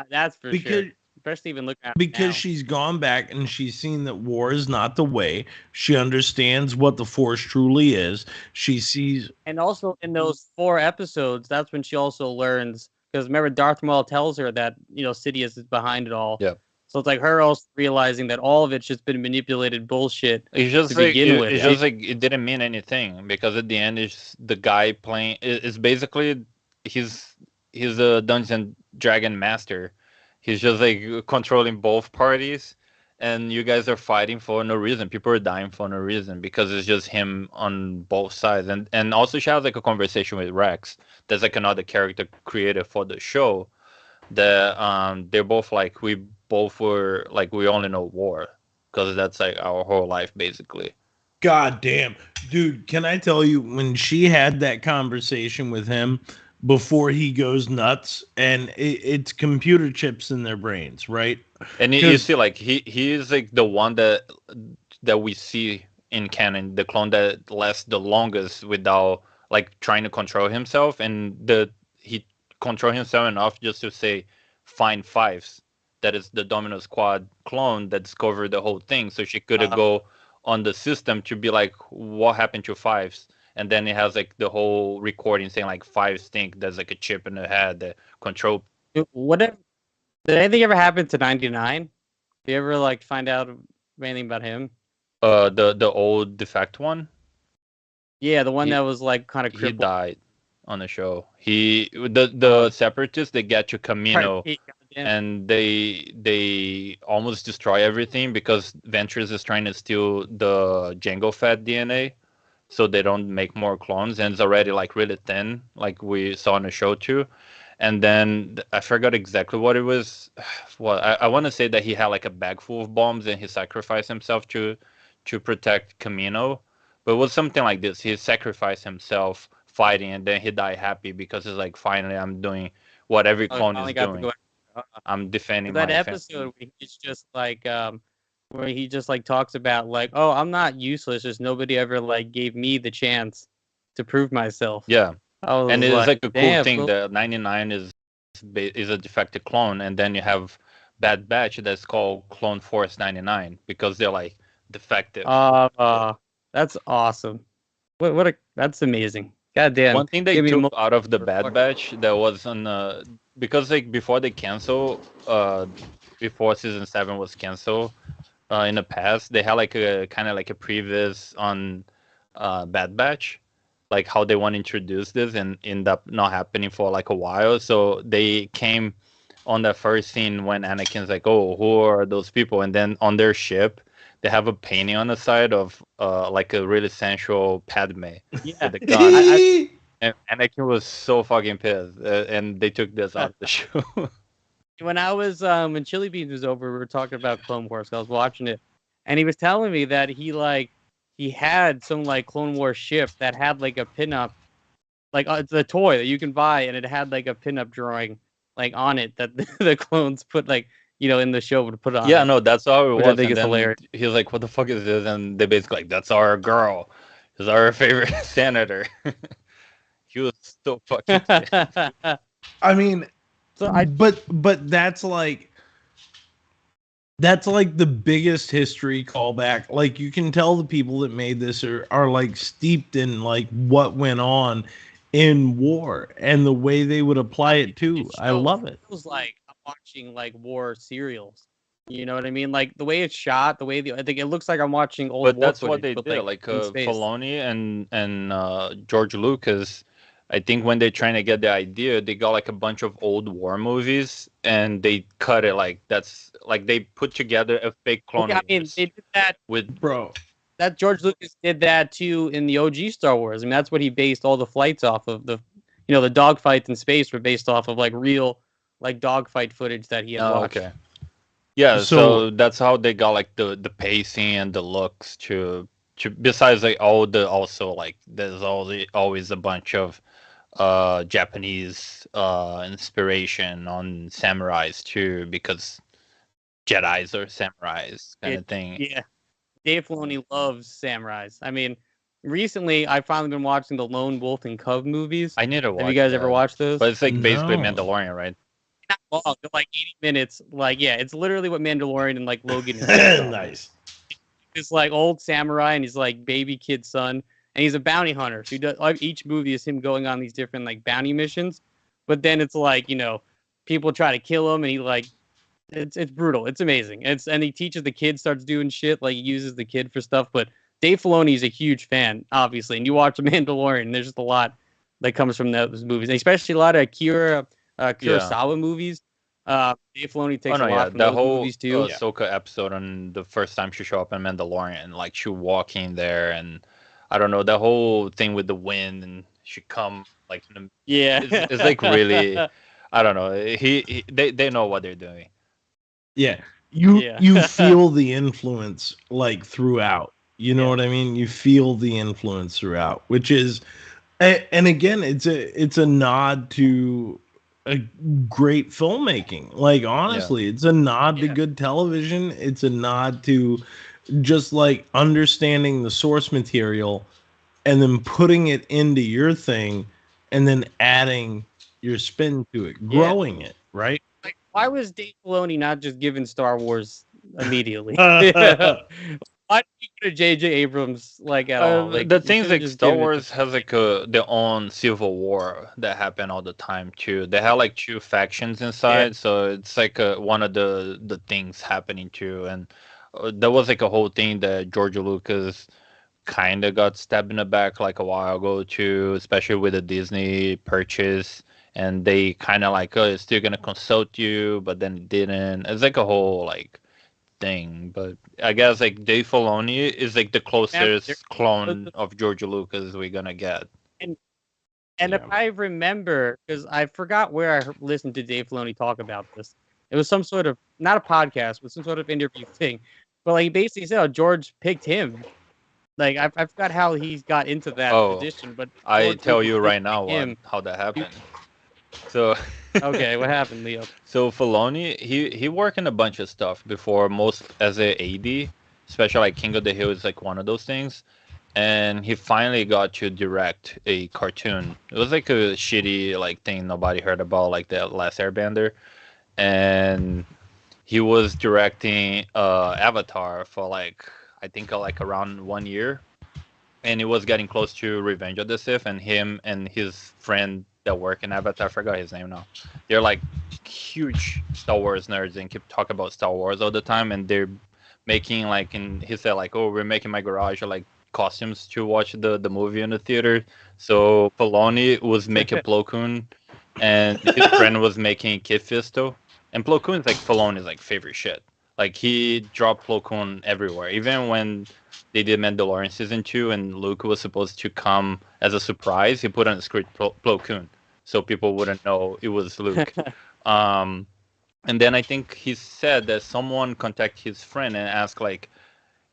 That's for because sure. Especially even looking at it because now. she's gone back and she's seen that war is not the way. She understands what the Force truly is. She sees. And also in those 4 episodes, that's when she also learns, because remember Darth Maul tells her that Sidious is behind it all. Yeah. So it's like her also realizing that all of it's just been manipulated bullshit It's just to like begin with. it's just like it didn't mean anything because at the end it's the guy playing. It's basically he's he's a Dungeons and Dragon master. He's just like controlling both parties, and you guys are fighting for no reason. People are dying for no reason because it's just him on both sides. And also she has like a conversation with Rex. There's like another character created for the show. That they're both like we both were like we only know war because that's like our whole life basically. God damn, dude! Can I tell you when she had that conversation with him before he goes nuts, and it's computer chips in their brains, right? And you Because see like he is like the one that we see in canon, the clone that lasts the longest without like trying to control himself, and the he control himself enough just to say find fives. That is the Domino Squad clone that discovered the whole thing, so she could Uh, go on the system to be like, what happened to fives? And then it has like the whole recording saying like fives think there's like a chip in the head that control. what did anything ever happen to 99? Do you ever like find out anything about him? The old defect one. Yeah, the one He that was like kind of he crippled. died on the show. The separatists they get to Camino Right. Goddamn. and they almost destroy everything because Ventress is trying to steal the Jango Fett DNA so they don't make more clones and it's already like really thin like we saw on the show too. And then I forgot exactly what it was. Well, I want to say that he had like a bag full of bombs and he sacrificed himself to protect Camino. But it was something like this. He sacrificed himself fighting and then he died happy because it's like finally I'm doing what every Oh, he clone finally is got to doing. go. I'm defending That my episode where he's just like where he just like talks about like, oh, I'm not useless, just nobody ever like gave me the chance to prove myself. Yeah, I and was it's like, like a cool damn, thing cool. that 99 is a defective clone, and then you have Bad Batch that's called Clone Force 99 because they're like defective. Uh, that's awesome. What a that's amazing. God damn. One thing they Give me took more. out of the Bad Batch that was on because like before they cancel before season 7 was canceled in the past they had like a kind of like a previous on Bad Batch, like how they want to introduce this and end up not happening for like a while. So they came on that first scene when Anakin's like, "Oh, who are those people?" And then on their ship, they have a painting on the side of like a really sensual Padme Yeah. with a gun. I And Anakin was so fucking pissed, and they took this out of the show. when I was when Chili Beans was over, we were talking about Clone Wars. I was watching it, and he was telling me that he had some like Clone Wars ship that had like a pinup, like it's a toy that you can buy, and it had like a pinup drawing like on it that the clones put like in the show would put on Yeah, it, no, that's how it which I was. think And is then hilarious. he was like, "What the fuck is this?" And they basically like, "That's our girl. He's our favorite senator." He was so fucking pissed. I mean, So I but that's like the biggest history callback. Like you can tell the people that made this are like steeped in like what went on in war and the way they would apply it too. I love it. feels like I'm watching like war serials. You know what I mean? Like the way it's shot, the way I think it looks like I'm watching old But war that's what footage, they but did. like Like in space. Filoni and George Lucas, I think when they're trying to get the idea, they got like a bunch of old war movies and they cut it like that's like they put together a fake Well, Clone yeah, I mean, Wars they did that. with Bro. That George Lucas did that too in the OG Star Wars. I mean, that's what he based all the flights off of. The dogfights in space were based off of like real, like dogfight footage that he had oh, watched. okay. Yeah, So so that's how they got like the pacing and the looks to besides like all the also like there's always a bunch of Japanese inspiration on samurais too because Jedi's are samurais kind It, of thing. yeah, Dave Filoni loves samurais. I mean, recently I've finally been watching the Lone Wolf and Cub movies. I need to Have you watch guys ever that. watched those? But it's like basically no. Mandalorian, right? Not long, they're like 80 minutes. Like, yeah, it's literally what Mandalorian and like Logan is based on. Nice. This like old samurai and he's like baby kid son, and he's a bounty hunter. So he does each movie is him going on these different like bounty missions, but then it's like people try to kill him, and he like it's brutal. It's amazing. And he teaches the kid, starts doing shit like he uses the kid for stuff. But Dave Filoni is a huge fan, obviously, and you watch The Mandalorian. And there's just a lot that comes from those movies, and especially a lot of Yeah. Kurosawa movies. Dave Filoni Oh takes a no, yeah, lot from that those whole movies too. Ahsoka episode on the first time she show up in Mandalorian, like she walking there, and I don't know that whole thing with the wind, and she come like Yeah. it's like really, I don't know. They know what they're doing. Yeah. You Yeah. you feel the influence like throughout. You know Yeah. what I mean? You feel the influence throughout, which is and again, it's a nod to a great filmmaking. Like Yeah, honestly, it's a nod to Yeah. good television. It's a nod to just like understanding the source material and then putting it into your thing and then adding your spin to it, Yeah. growing it, right? Like, why was Dave Filoni not just given Star Wars immediately? Why did you go to J.J. Abrams like at all? Like the you things should have like just Star given it to. Wars has like their own civil war that happen all the time too. They have like two factions Yeah. inside, so it's like one of the things happening too. And there was like a whole thing that George Lucas kind of got stabbed in the back like a while ago too, especially with the Disney purchase. And they kind of like, oh, it's still gonna consult you, but then it didn't. It's like a whole like thing. But I guess like Dave Filoni is like the closest clone of George Lucas we're gonna get. And and if Yeah. I remember, because I forgot where I listened to Dave Filoni talk about this. It was some sort of not a podcast, but some sort of interview thing. But like he basically said, oh, George picked him. Like I forgot how he got into that Oh, position, but I George tell Lucas you did right now pick him. how that happened. So Okay, what happened, Leo? so Filoni, he worked in a bunch of stuff before, most as a AD, especially like King of the Hill is like one of those things. And he finally got to direct a cartoon. It was like a shitty like thing nobody heard about, like the Last Airbender. And he was directing Avatar for like I think like around 1 year, and it was getting close to Revenge of the Sith, and him and his friend that work in Avatar, I forgot his name now. They're like huge Star Wars nerds and keep talking about Star Wars all the time, and they're making like, and he said like, oh, we're making my garage like costumes to watch the movie in the theater. So Filoni was making Plo Koon, and his friend was making Kid Fisto. And Plo Koon's like Filoni's like favorite shit. Like he dropped Plo Koon everywhere, even when they did Mandalorian season 2, and Luke was supposed to come as a surprise. He put on the script Plo Koon, so people wouldn't know it was Luke. um, and then I think he said that someone contacted his friend and asked like,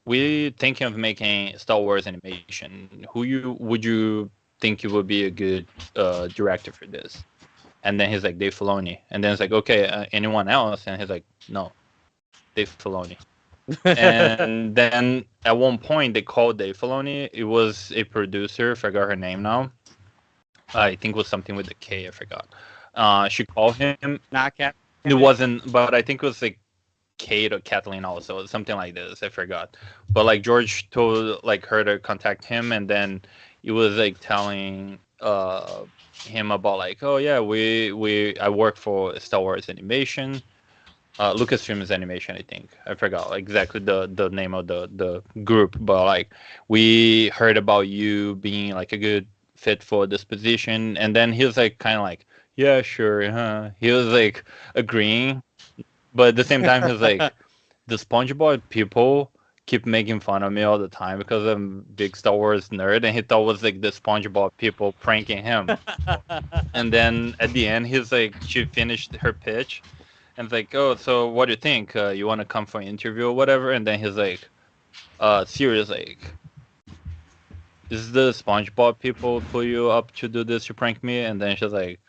"We thinking of making Star Wars animation. Who you would you think you would be a good director for this?" And then he's like, "Dave Filoni." And then it's like, "Okay, anyone else?" And he's like, "No, Dave Filoni." And then at one point they called Dave Filoni. It was a producer, I forgot her name now. I think it was something with a K, I forgot. She called him. Not Cat. It wasn't, but I think it was like Kate or Kathleen also, something like this. I forgot. But like George told like her to contact him, and then it was like telling him about like, oh yeah, we I work for Star Wars Animation. Lucasfilm's Animation, I think. I forgot exactly the name of the group, but like we heard about you being like a good fit for this position, and then he was like kind of like, yeah, sure, huh? He was like agreeing, but at the same time, he was like, the SpongeBob people keep making fun of me all the time because I'm a big Star Wars nerd, and he thought it was like the SpongeBob people pranking him. And then at the end, he's like, she finished her pitch. And it's like, oh, so what do you think? You want to come for an interview or whatever? And then he's like, serious, like, is the SpongeBob people put you up to do this to prank me? And then she's like,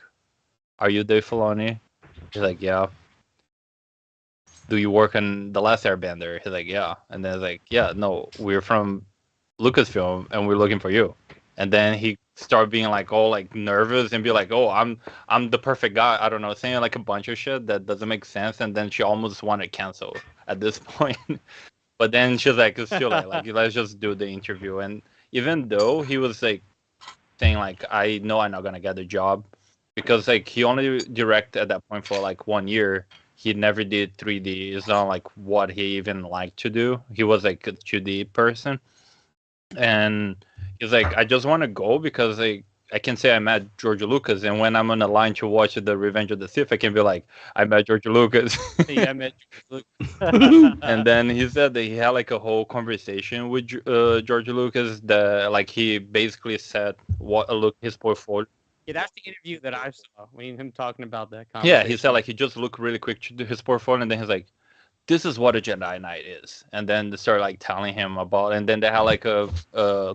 are you Dave Filoni? He's like, yeah. Do you work on The Last Airbender? He's like, yeah. And then it's like, yeah, no, we're from Lucasfilm and we're looking for you. And then he started being like all like nervous and be like, oh, I'm the perfect guy. I don't know, saying like a bunch of shit that doesn't make sense. And then she almost wanted to cancel at this point. But then she's like, it's still like let's just do the interview. And even though he was like saying like, I know I'm not gonna get the job because like he only directed at that point for like 1 year. He never did 3D. It's not like what he even liked to do. He was like a 2D person. And he's like, I just want to go because I can say I met George Lucas, and when I'm on the line to watch the Revenge of the Sith, I can be like, I met George Lucas. Yeah, I met George And then he said that he had like a whole conversation with George Lucas that like he basically said what look his portfolio. Yeah, that's the interview that I saw when him talking about that Yeah, he said conversation. like he just looked really quick to his portfolio, and then he's like, this is what a Jedi Knight is. And then they start like telling him about, and then they had like a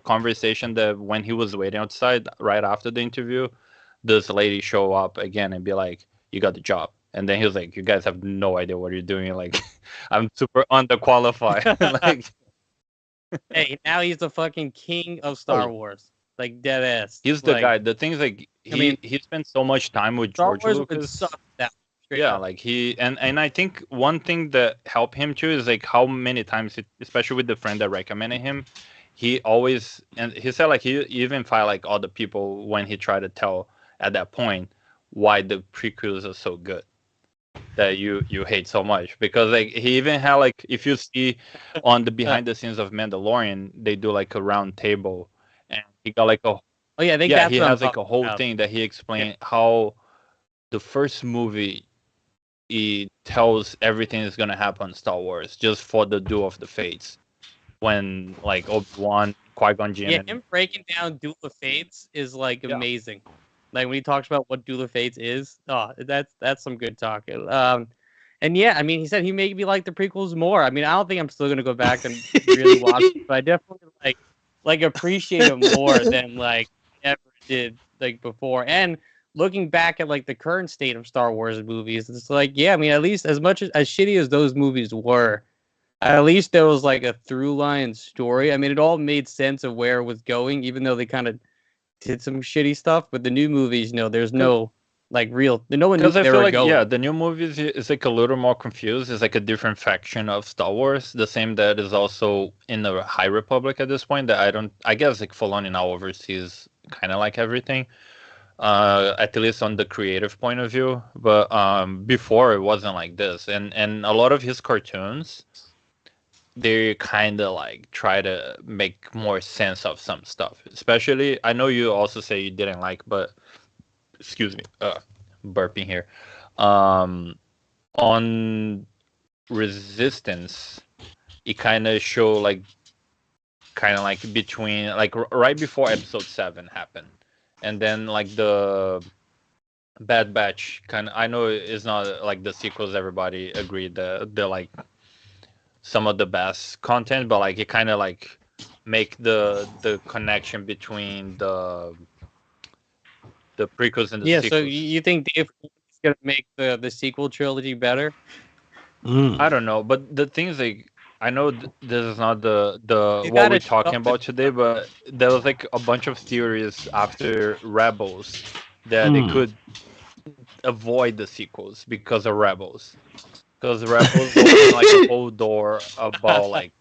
conversation that when he was waiting outside right after the interview, this lady show up again and be like, you got the job. And then he was like, you guys have no idea what you're doing. Like, I'm super underqualified. Like, Hey, now he's the fucking king of Star Wars. Like, dead ass. he's the like, guy. The thing is, like, he spent so much time with Star George Wars would Lucas. suck that. Yeah, up. like he and I think one thing that helped him too is like how many times, especially with the friend that recommended him, he always, and he said like he even fight like all the people when he tried to tell at that point why the prequels are so good that you hate so much, because like he even had like, if you see on the behind the scenes of Mandalorian, they do like a round table, and he got like a, Oh yeah, I think yeah, that's he what I'm has like a talking whole about. thing that he explained how the first movie, it tells everything that's gonna happen in Star Wars just for the Duel of the Fates, when like Obi-Wan, Qui-Gon Jinn, Yeah, and him breaking down Duel of Fates is like yeah, amazing. Like when he talks about what Duel of Fates is, oh, that's some good talk. And yeah, I mean, he said he maybe like the prequels more. I mean, I don't think I'm still gonna go back and really watch it, but I definitely like appreciate it more than like ever did like before. And looking back at like the current state of Star Wars movies, it's like, yeah, I mean, at least as much as shitty as those movies were, at least there was like a through line story. I mean, it all made sense of where it was going, even though they kind of did some shitty stuff. But the new movies, there's no like real. No one knew Because I they feel were like, going. yeah, the new movies is like a little more confused. It's like a different faction of Star Wars, the same that is also in the High Republic at this point. That I guess like Filoni now oversees kind of like everything, at least on the creative point of view. But before it wasn't like this, and a lot of his cartoons, they kind of like try to make more sense of some stuff. Especially, I know you also say you didn't like, but excuse me, burping here. Um, on Resistance, it kind of show like between like right before Episode 7 happened, and then like the Bad Batch kind of. I know it's not like the sequels. Everybody agreed that they're like some of the best content, but like it kind of like make the connection between the prequels and the Yeah, so sequels. you think Dave is gonna make the sequel trilogy better? I don't know, but the thing is, like, I know this is not the He's what got we're to talking about today, but there was like a bunch of theories after Rebels that they could avoid the sequels because of Rebels, because Rebels opened like a whole door about like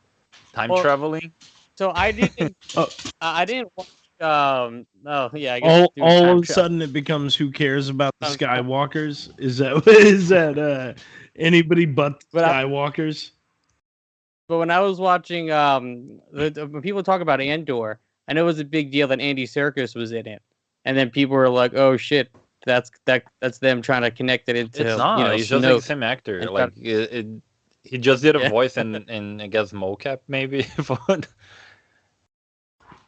time Well, traveling. So I didn't. Oh. I didn't watch. Oh yeah, I guess doing All time of a travel. sudden it becomes who cares about the Um, Skywalkers? Is that anybody but the But I, Skywalkers? but when I was watching when people talk about Andor, I know it was a big deal that Andy Serkis was in it, and then people were like, "Oh shit, that's them trying to connect it into It's not. He's just like the Snoke." same actor. And Like he just did a Yeah. voice and I guess mocap maybe. But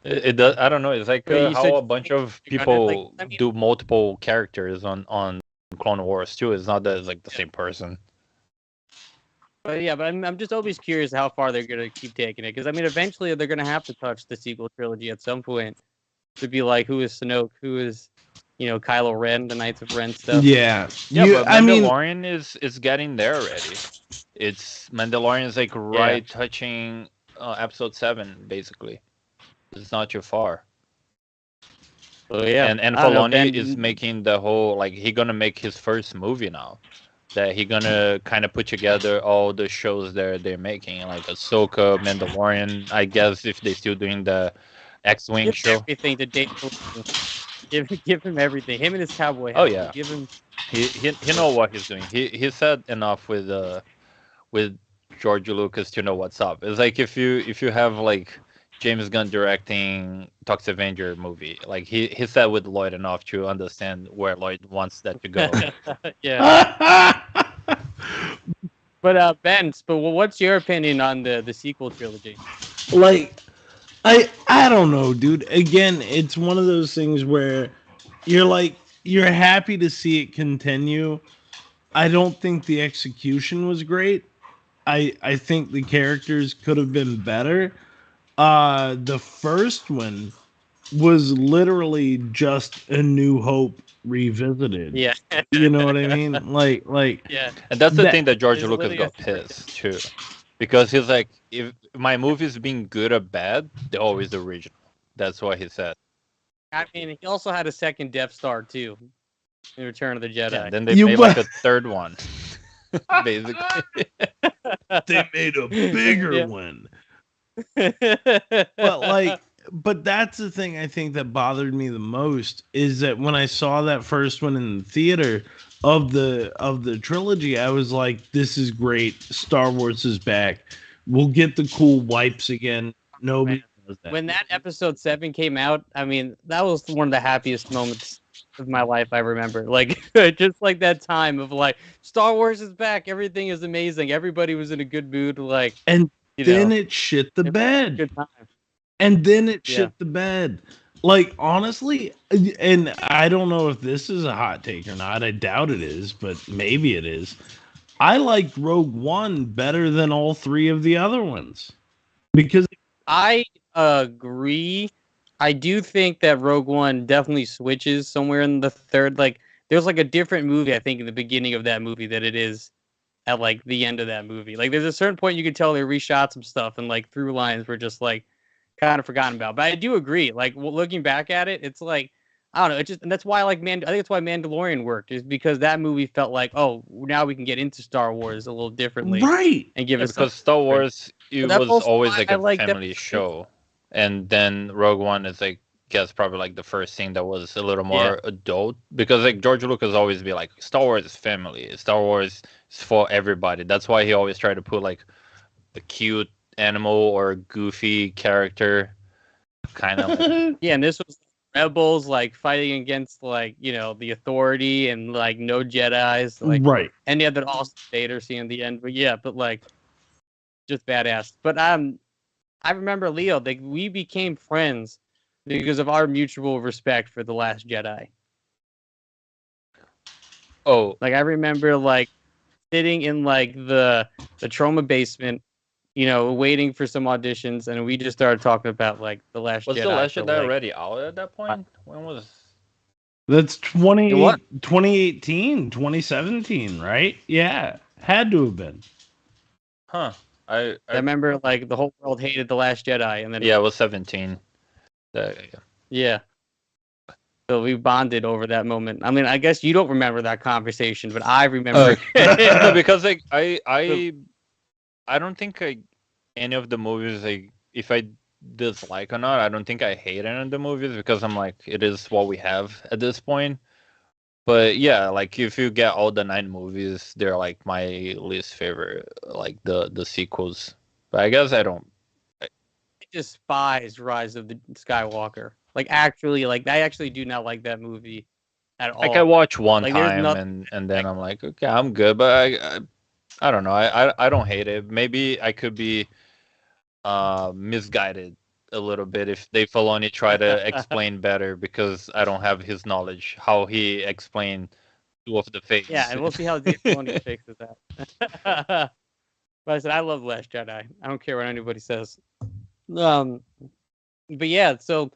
it does. I don't know. It's like But you said how a bunch of you got it, like, people I mean, do multiple characters on Clone Wars too. It's not that it's like the same person. but yeah, but I'm just always curious how far they're gonna keep taking it, because I mean, eventually they're gonna have to touch the sequel trilogy at some point to be like, who is Snoke, who is Kylo Ren, the Knights of Ren stuff. Yeah, Yeah, but I mean, Mandalorian is getting there already. It's Mandalorian is like right touching episode 7 basically. It's not too far. So yeah, And I don't know, Filoni Ben, is making the whole like he gonna make his first movie now. That he gonna kind of put together all the shows they're making, like Ahsoka, Mandalorian. I guess if they still doing the X-wing give show. everything to Dave Filoni. Give him everything. Him and his cowboy hat. Oh yeah, Give him. he know what he's doing. He said enough with George Lucas to know what's up. It's like if you have like James Gunn directing Toxic Avenger movie, like he said with Lloyd enough to understand where Lloyd wants that to go. Yeah. But what's your opinion on the sequel trilogy? like I don't know, dude. Again, it's one of those things where you're happy to see it continue. I don't think the execution was great. I think the characters could have been better. The first one was literally just A New Hope revisited. Yeah. You know what I mean? Like Yeah. And that's the That- thing that George It's Lucas literally got a story. pissed too, because he's like, if my movies being good or bad, they're always the original. That's what he said. I mean, he also had a second Death Star too in Return of the Jedi. Yeah, then they You made wa- like a third one, basically. they made a bigger Yeah. one. But that's the thing I think that bothered me the most is that when I saw that first one in the theater of the trilogy, I was like, this is great. Star Wars is back. We'll get the cool wipes again. Nobody does that. When that episode 7 came out, I mean, that was one of the happiest moments of my life I remember. Like, just like that time of like, Star Wars is back. Everything is amazing. Everybody was in a good mood. Like, And you then know, it shit the it was a bed. good time. And then it Yeah. shit the bed. Like, honestly, and I don't know if this is a hot take or not. I doubt it is, but maybe it is. I liked Rogue One better than all three of the other ones. Because I agree, I do think that Rogue One definitely switches somewhere in the third. Like, there's like a different movie, I think, in the beginning of that movie that it is at like the end of that movie. Like, there's a certain point you could tell they reshot some stuff and like through lines were just like kind of forgotten about. But I do agree. Like, looking back at it, it's like I don't know. It just and that's why I think it's why Mandalorian worked is because that movie felt like now we can get into Star Wars a little differently Right. and give Yeah, us something because Star different. Wars it But that's was also always why like I a like that. family show, and then Rogue One is like guess probably like the first thing that was a little Yeah. more adult because like George Lucas always be like Star Wars is family, Star Wars is for everybody. That's why he always tried to put like a cute animal or a goofy character, kind of like Yeah, and this was rebels like fighting against like the authority and like no Jedi's like, Right. and you had that awesome Vader scene in the end. But yeah, but like just badass. But I remember Leo. Like we became friends because of our mutual respect for the Last Jedi. oh Like I remember like sitting in like the trauma basement, waiting for some auditions, and we just started talking about like the Last was the Jedi Last for Jedi like already out at that point? When was That's it was. 2018, 2017, right? Yeah. Had to have been. huh? I remember like the whole world hated the Last Jedi, and then Yeah, it was 17. yeah. So we bonded over that moment. I mean, I guess you don't remember that conversation, but I remember. No, because like I don't think any of the movies like if I dislike or not, I don't think I hate any of the movies because I'm like it is what we have at this point. But yeah, like if you get all the 9 movies, they're like my least favorite, like the sequels. But I guess I don't. I despise Rise of the Skywalker. Like actually, like I actually do not like that movie at Like I all. watch one Like there's time nothing. and then I'm like, okay, I'm good. But I don't know. I don't hate it. Maybe I could be misguided a little bit if Dave Filoni try to explain better because I don't have his knowledge how he explained Two of the Yeah, Fates. and we'll see how Dave Filoni fixes that. But I said I love Last Jedi. I don't care what anybody says. Um, but yeah, so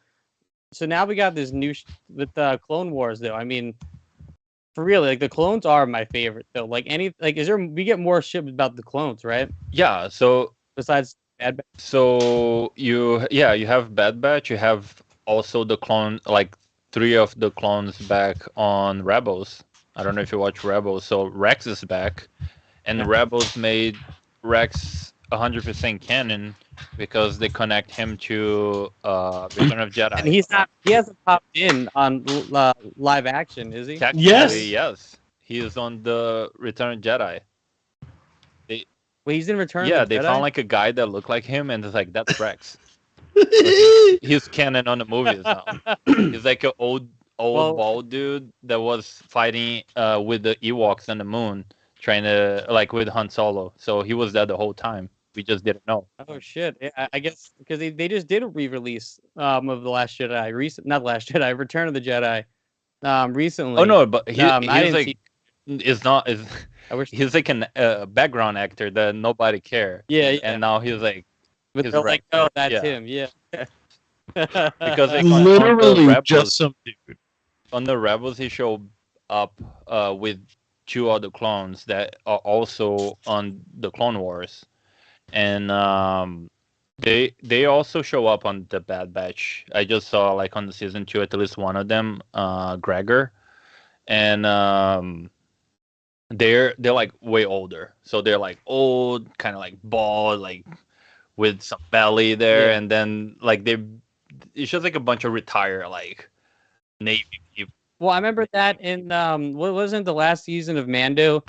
now we got this new with Clone Wars though. I mean, for real, like the clones are my favorite though. Like is there we get more shit about the clones, right? Yeah, so Besides Bad Batch. so you have Bad Batch, you have also the clone like 3 of the clones back on Rebels. I don't know if you watch Rebels. So Rex is back, and Rebels made Rex 100% canon because they connect him to Return of And Jedi. he's not. He hasn't popped in on live action, is he? Technically, Yes. yes, he is on the Return of Jedi. They Wait, he's in Return yeah, of the they Jedi. found like a guy that looked like him, and it's like that's Rex. He's canon on the movies now. He's like an old Well, bald dude that was fighting with the Ewoks on the moon, trying to like with Han Solo. So he was there the whole time. We just didn't know. oh shit! Yeah, I guess because they just did a re-release of the Last Jedi, not Last Jedi, Return of the Jedi, Oh recently. no, but I he's didn't like see. is not is I wish. he's like an background actor that nobody care, Yeah, yeah. and now he's like But his they're Rex. like, oh, that's Yeah, him. Yeah. because like on the Literally just Rebels some dude. he showed up with 2 other clones that are also on the Clone Wars, and they also show up on the Bad Batch. I just saw like on the season 2 at least one of them, Gregor, and they're like way older, so they're like old, kind of like bald, like with some belly there, Yeah. and then like it's just like a bunch of retired like Navy people. Well, I remember that in what wasn't the last season of Mando,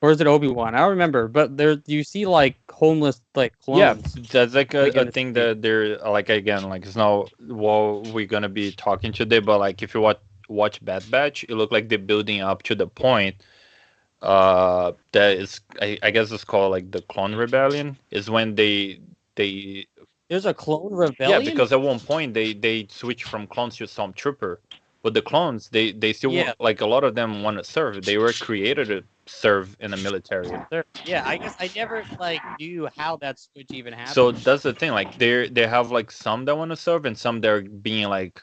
or is it Obi-Wan? I don't remember. But there you see like homeless like Yeah, clones that's like like a in the thing city. that they're like again like it's not what we're gonna be talking today, but like if you watch Bad Batch, it looked like they're building up to the point that is I guess it's called like the Clone Rebellion is when they There's a clone yeah, rebellion. because at one point they switch from clones to Stormtrooper, But the clones, they still Yeah, like a lot of them want to serve. They were created to serve in the military. yeah. I guess I never like knew how that switch even So happened. that's the thing. Like they have like some that want to serve and some that are being like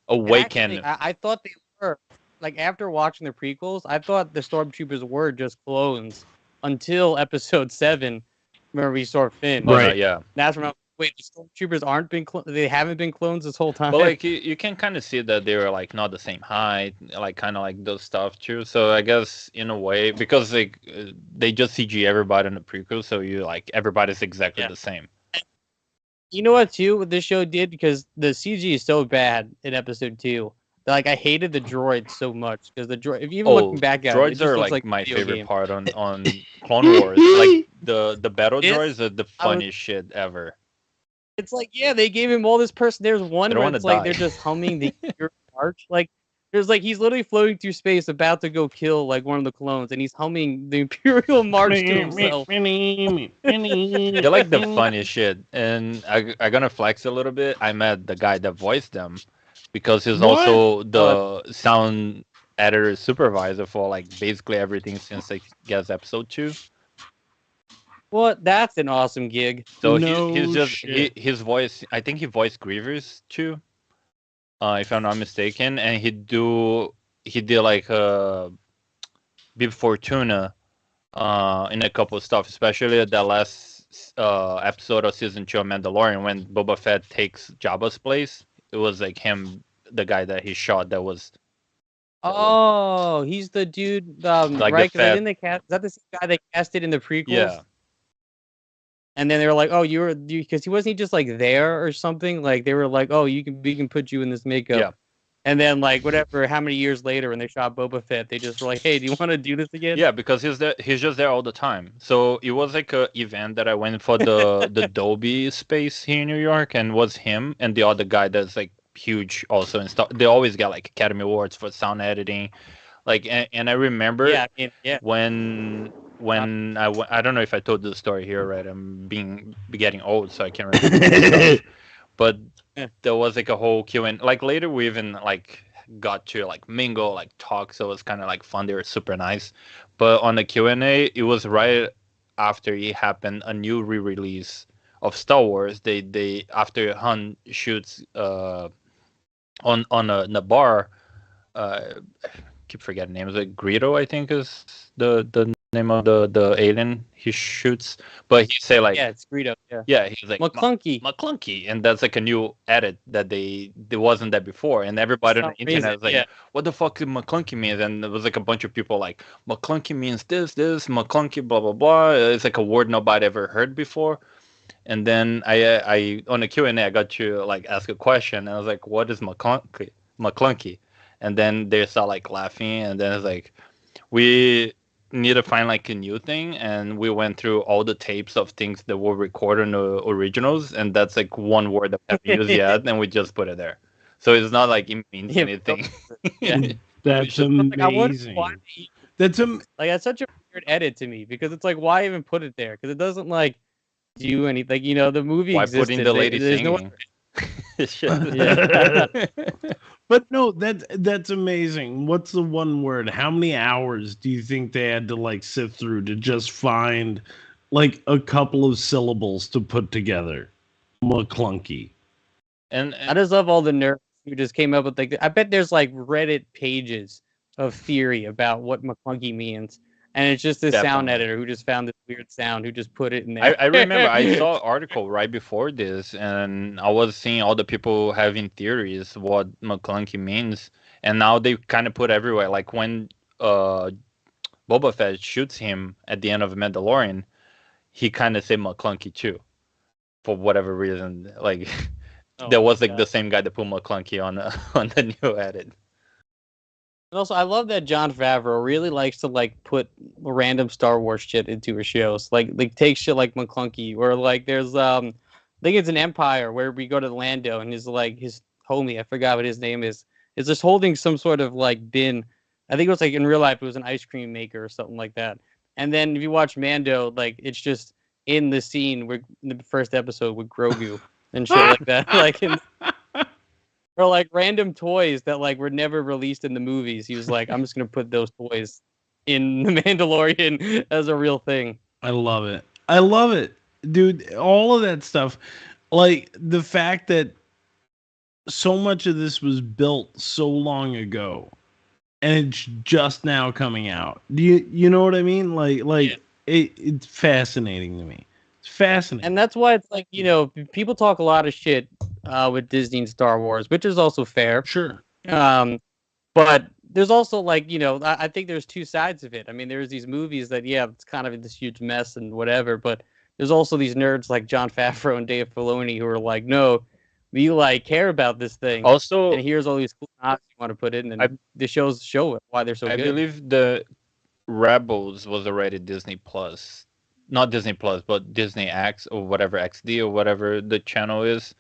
Actually, awakened. I thought they were like after watching the prequels, I thought the stormtroopers were just clones until episode 7. Remember we saw Finn. Oh no, Right. yeah. That's when I was like, wait, the stormtroopers aren't been they haven't been clones this whole time. But like you can kind of see that they were like not the same height, like kind of like those stuff too. So I guess in a way, because like they just CG everybody in the prequel, so you like everybody's exactly Yeah. the same. You know what too? What this show did because the CG is so bad in episode 2. That, like I hated the droids so much because the droid. If you even Oh, looking back at it, it droids just are looks like like a my video favorite game. part on Clone Wars. Like the battle This droids are the I was. funniest shit ever. It's like yeah, they gave him all this person. There's They one don't where want to it's like die. they're just humming the Imperial March. Like there's like he's literally floating through space, about to go kill like one of the clones, and he's humming the Imperial March to himself. They're like the funniest shit, and I gonna flex a little bit. I met the guy that voiced them because he's What? also Oh, the sound editor supervisor for like basically everything since I guess episode 2. what? That's an awesome gig. So he's No just shit. his voice. I think he voiced Grievous too, if I'm not mistaken, and he did like Bib Fortuna in a couple of stuff, especially the last episode of season 2 of Mandalorian when Boba Fett takes Jabba's place. It was like him, the guy that he shot. That was Oh, he's the dude, like the right? Because fat. didn't they cast? Is that the same guy they casted in the Yeah, prequels? And then they were like, "Oh, you were because he wasn't he just like there or something." Like they were like, "Oh, we can put you in this makeup." yeah, And then like whatever, how many years later when they shot Boba Fett, they just were like, "Hey, do you want to do this again?" yeah. Because he's there. He's just there all the time. So it was like a event that I went for the Dolby space here in New York, and was him and the other guy that's like huge also and stuff. They always get like Academy Awards for sound editing. Like and I remember Yeah, I mean, yeah. when I don't know if I told the story here, right? I'm getting old, so I can't remember all stuff. But Yeah. there was like a whole Q and like later we even like got to like mingle, like talk, so it was kind of like fun. They were super nice. But on the Q&A, it was right after it happened a new re-release of Star Wars. They after Han shoots on a bar. Keep forgetting names. Like Greedo, I think is the name of the alien he shoots. But he say like, Yeah, it's Greedo. Yeah, yeah, he's like McClunky. McClunky, and that's like a new edit that there wasn't that before, and For everybody on some the reason, internet was like, yeah. "What the fuck is McClunky mean?" And there was like a bunch of people like, "McClunky means this McClunky, blah blah blah." It's like a word nobody ever heard before. And then I on the Q&A I got to like ask a question, and I was like, "What is McClunky?" McClunky, and then they start like laughing, and then it's like, we need to find like a new thing, and we went through all the tapes of things that were recorded in the originals, and that's like one word that we haven't used yet, and we just put it there. So it's not like it means Yeah, we don't- anything. yeah. We That's should- Like I wonder why amazing. they That's like that's such a weird edit to me because it's like why even put it there because it doesn't like do anything. Like, the movie Why put in existed. the lady There's no singing? Shit. yeah. But no, that's amazing. What's the one word? How many hours do you think they had to like sift through to just find like a couple of syllables to put together? McClunky. and, I just love all the nerds who just came up with like I bet there's like Reddit pages of theory about what McClunky means, and it's just this sound Definitely. editor who just found this weird sound who just put it in I, there. I remember I saw an article right before this, and I was seeing all the people having theories what McClunky means, and now they kind of put everywhere. Like when Boba Fett shoots him at the end of Mandalorian, he kind of said McClunky too, for whatever reason. Like Oh there my was like God. the same guy that put McClunky on on the new edit. And also, I love that Jon Favreau really likes to like put random Star Wars shit into his shows. Like take shit like McClunky, or like there's I think it's an Empire where we go to Lando and his homie, I forgot what his name is just holding some sort of like bin. I think it was like in real life it was an ice cream maker or something like that. And then if you watch Mando, like it's just in the scene where in the first episode with Grogu and shit like that. Like or like random toys that like were never released in the movies. He was like, I'm just gonna put those toys in the Mandalorian as a real thing. I love it. I love it, dude. All of that stuff, like the fact that so much of this was built so long ago, and it's just now coming out. Do you know what I mean? Like it's fascinating to me. It's fascinating. And that's why it's like, people talk a lot of shit with Disney and Star Wars, which is also fair. Sure. But there's also like, I think there's two sides of it. I mean, there's these movies that, yeah, it's kind of this huge mess and whatever, but there's also these nerds like Jon Favreau and Dave Filoni who are like, no, we like care about this thing. Also, and here's all these cool knots you want to put in, and the shows show it, why they're so good. I believe the Rebels was already Disney Plus, not Disney Plus, but Disney X or whatever XD or whatever the channel is.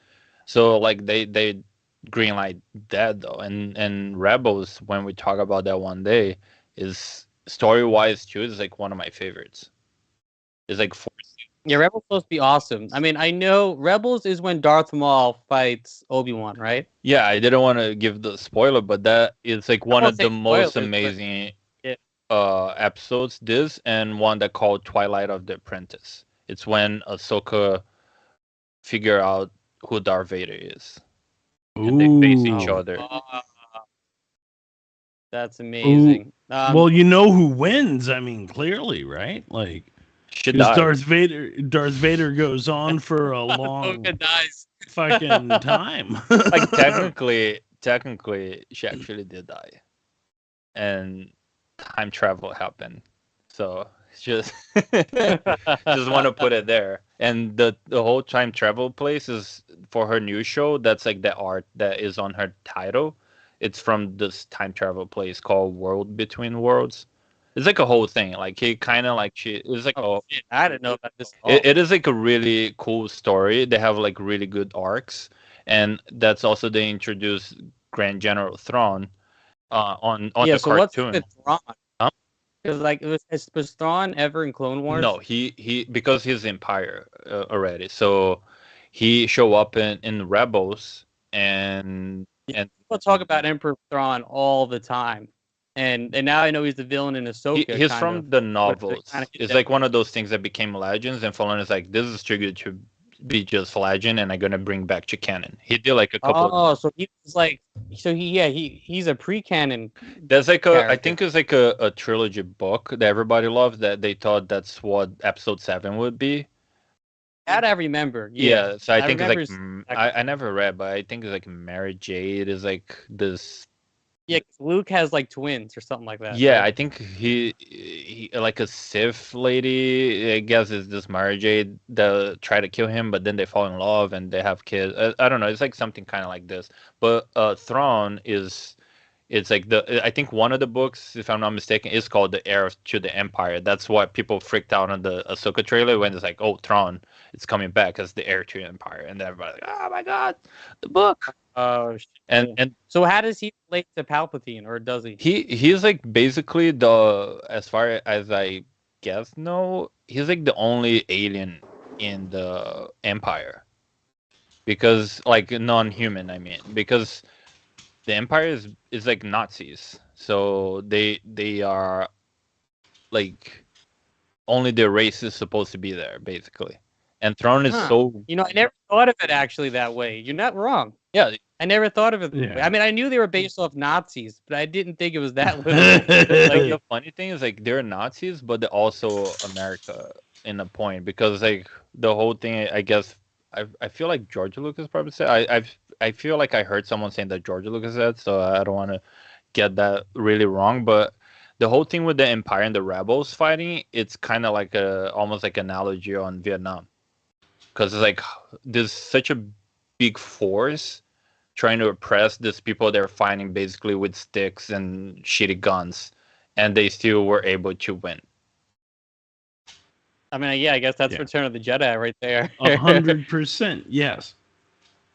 So like they greenlight that though, and Rebels, when we talk about that one day, is story wise too, is like one of my favorites. It's like Yeah, Rebels supposed to be awesome. I mean, I know Rebels is when Darth Maul fights Obi-Wan, right? Yeah, I didn't want to give the spoiler, but that is like one of the most amazing episodes. This and one that called Twilight of the Apprentice. It's when Ahsoka figure out who Darth Vader is, and they face each other. That's amazing. Well, you know who wins. I mean, clearly, right? Like, Darth Vader goes on for a long fucking time. Like technically, she actually did die, and time travel happened. So just want to put it there. And the whole time travel place is for her new show. That's like the art that is on her title. It's from this time travel place called World Between Worlds. It's like a whole thing. Like he kind of like it's like shit. I didn't know about this. It is like a really cool story. They have like really good arcs, and that's also they introduced Grand General Thrawn on the so cartoon. What's the Thrawn? Because like was Thrawn ever in Clone Wars? No, he because he's Empire already. So he show up in Rebels and people talk about Emperor Thrawn all the time. And now I know he's the villain in Ahsoka. He's from the novels. It's like one of those things that became legends, and Filoni is like, this is triggered to be just legend, and I'm gonna bring back to canon. He did like a couple. So he was like, he's a pre-canon. There's like I think it's like a trilogy book that everybody loved that they thought that's what Episode 7 would be. That I remember. Yeah, so I think it's like I never read, but I think it's like Mary Jade is like this. Yeah, Luke has like twins or something like that. Yeah, right? I think he like a Sith lady, I guess, is this Mary Jade that try to kill him, but then they fall in love and they have kids. I don't know. It's like something kind of like this. But Thrawn it's like I think one of the books, if I'm not mistaken, is called The Heir to the Empire. That's why people freaked out on the Ahsoka trailer when it's like, oh, Thrawn, it's coming back as the heir to the Empire, and everybody's like, oh my god, the book. Oh, shit. And so how does he relate to Palpatine, or does he? He's like basically as far as I guess, he's like the only alien in the Empire, because like non-human. I mean, because the Empire is like Nazis, so they are like only their race is supposed to be there, basically. And Thrawn is so. I never thought of it actually that way. You're not wrong. Yeah, I never thought of it. Yeah. I mean, I knew they were based off Nazis, but I didn't think it was that little. Like the funny thing is, like they're Nazis, but they're also America in a point, because like the whole thing, I guess, I feel like George Lucas probably said. I feel like I heard someone saying that George Lucas said, so I don't want to get that really wrong, but the whole thing with the Empire and the rebels fighting, it's kind of like almost like an analogy on Vietnam, because it's like there's such a big force trying to oppress these people they're fighting basically with sticks and shitty guns, and they still were able to win. I mean, yeah, I guess that's Return of the Jedi right there. 100%, yes.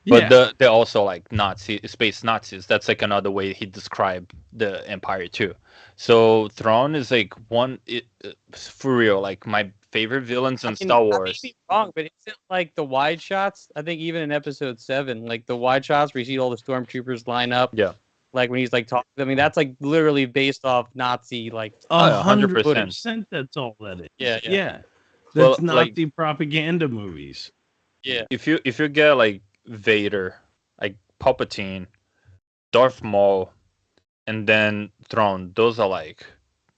But Yeah. they're also like Nazi space Nazis. That's like another way he described the Empire too. So Thrawn is like for real, like my favorite villains I in mean, Star I may Wars. be wrong, but isn't like the wide shots? I think even in Episode 7, like the wide shots where you see all the stormtroopers line up, Yeah. like when he's like talking. I mean, that's like literally based off Nazi like A Oh, yeah, hundred hundred percent. footage. percent. That's all that is. Yeah, yeah, Yeah. Well, That's like Nazi propaganda movies. yeah. if you get like Vader, like Palpatine, Darth Maul, and then Thrawn, those are like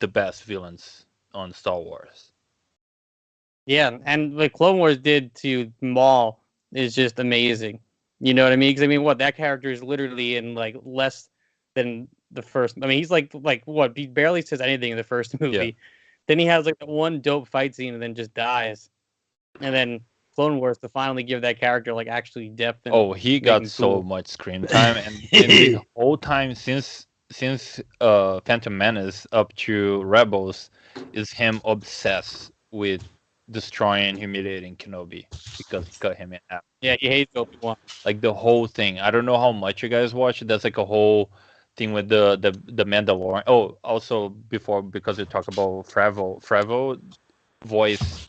the best villains on Star Wars. Yeah, and what Clone Wars did to Maul is just amazing. You know what I mean? Because I mean, what that character is literally in like less than the first. I mean, he's like what? He barely says anything in the first movie. Yeah. Then he has like that one dope fight scene, and then just dies. And then Clone Wars to finally give that character like actually depth and Oh, he make got him so cool. much screen time, and the whole time since Phantom Menace up to Rebels, is him obsessed with destroying and humiliating Kenobi because he cut him in half. Yeah, he hates Obi-Wan. Like the whole thing. I don't know how much you guys watch it. That's like a whole thing with the Mandalorian. Oh, also before, because we talk about Fravel voice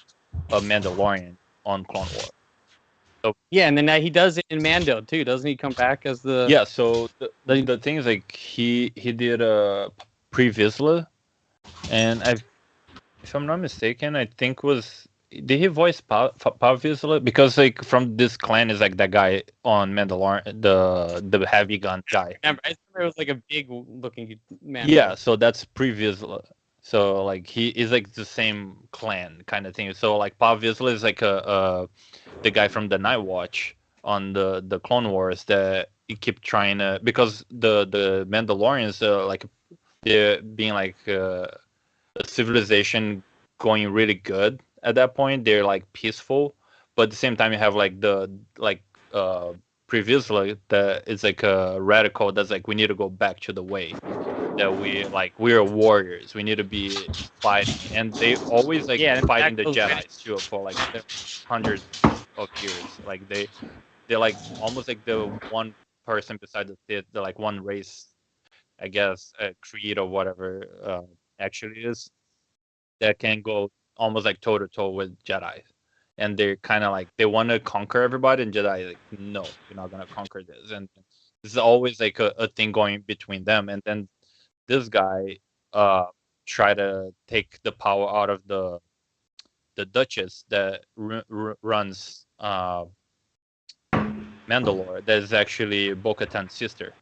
of Mandalorian on Clone Wars. Yeah, and then he does it in Mando too, doesn't he? Come back as the Yeah, so the the thing is like he did a pre Vizsla, and if I'm not mistaken, I think was did he voice Pa Vizsla? Because like from this clan is like that guy on Mandalorian, the heavy gun guy. I remember it was like a big looking man. Yeah, so that's pre Vizsla. So like he is like the same clan kind of thing. So like Pa Vizsla is like a the guy from the Night Watch on the Clone Wars that he keep trying to, because the Mandalorians like they're being like a civilization going really good at that point. They're like peaceful, but at the same time you have like the like previously that is like a radical that's like we need to go back to the way that we're warriors. We need to be fighting, and they always like Yeah, and fighting back the those Jedi's too for like hundreds of years. Like they're like almost like the one person beside the Sith, the like one race, I guess, creed or whatever actually is, that can go almost like toe to toe with Jedi. And they're kind of like they want to conquer everybody, and Jedi like, no, you're not gonna conquer this. And this is always like a thing going between them. And then this guy uh try to take the power out of the Duchess that runs Mandalore. That is actually Bo-Katan's sister.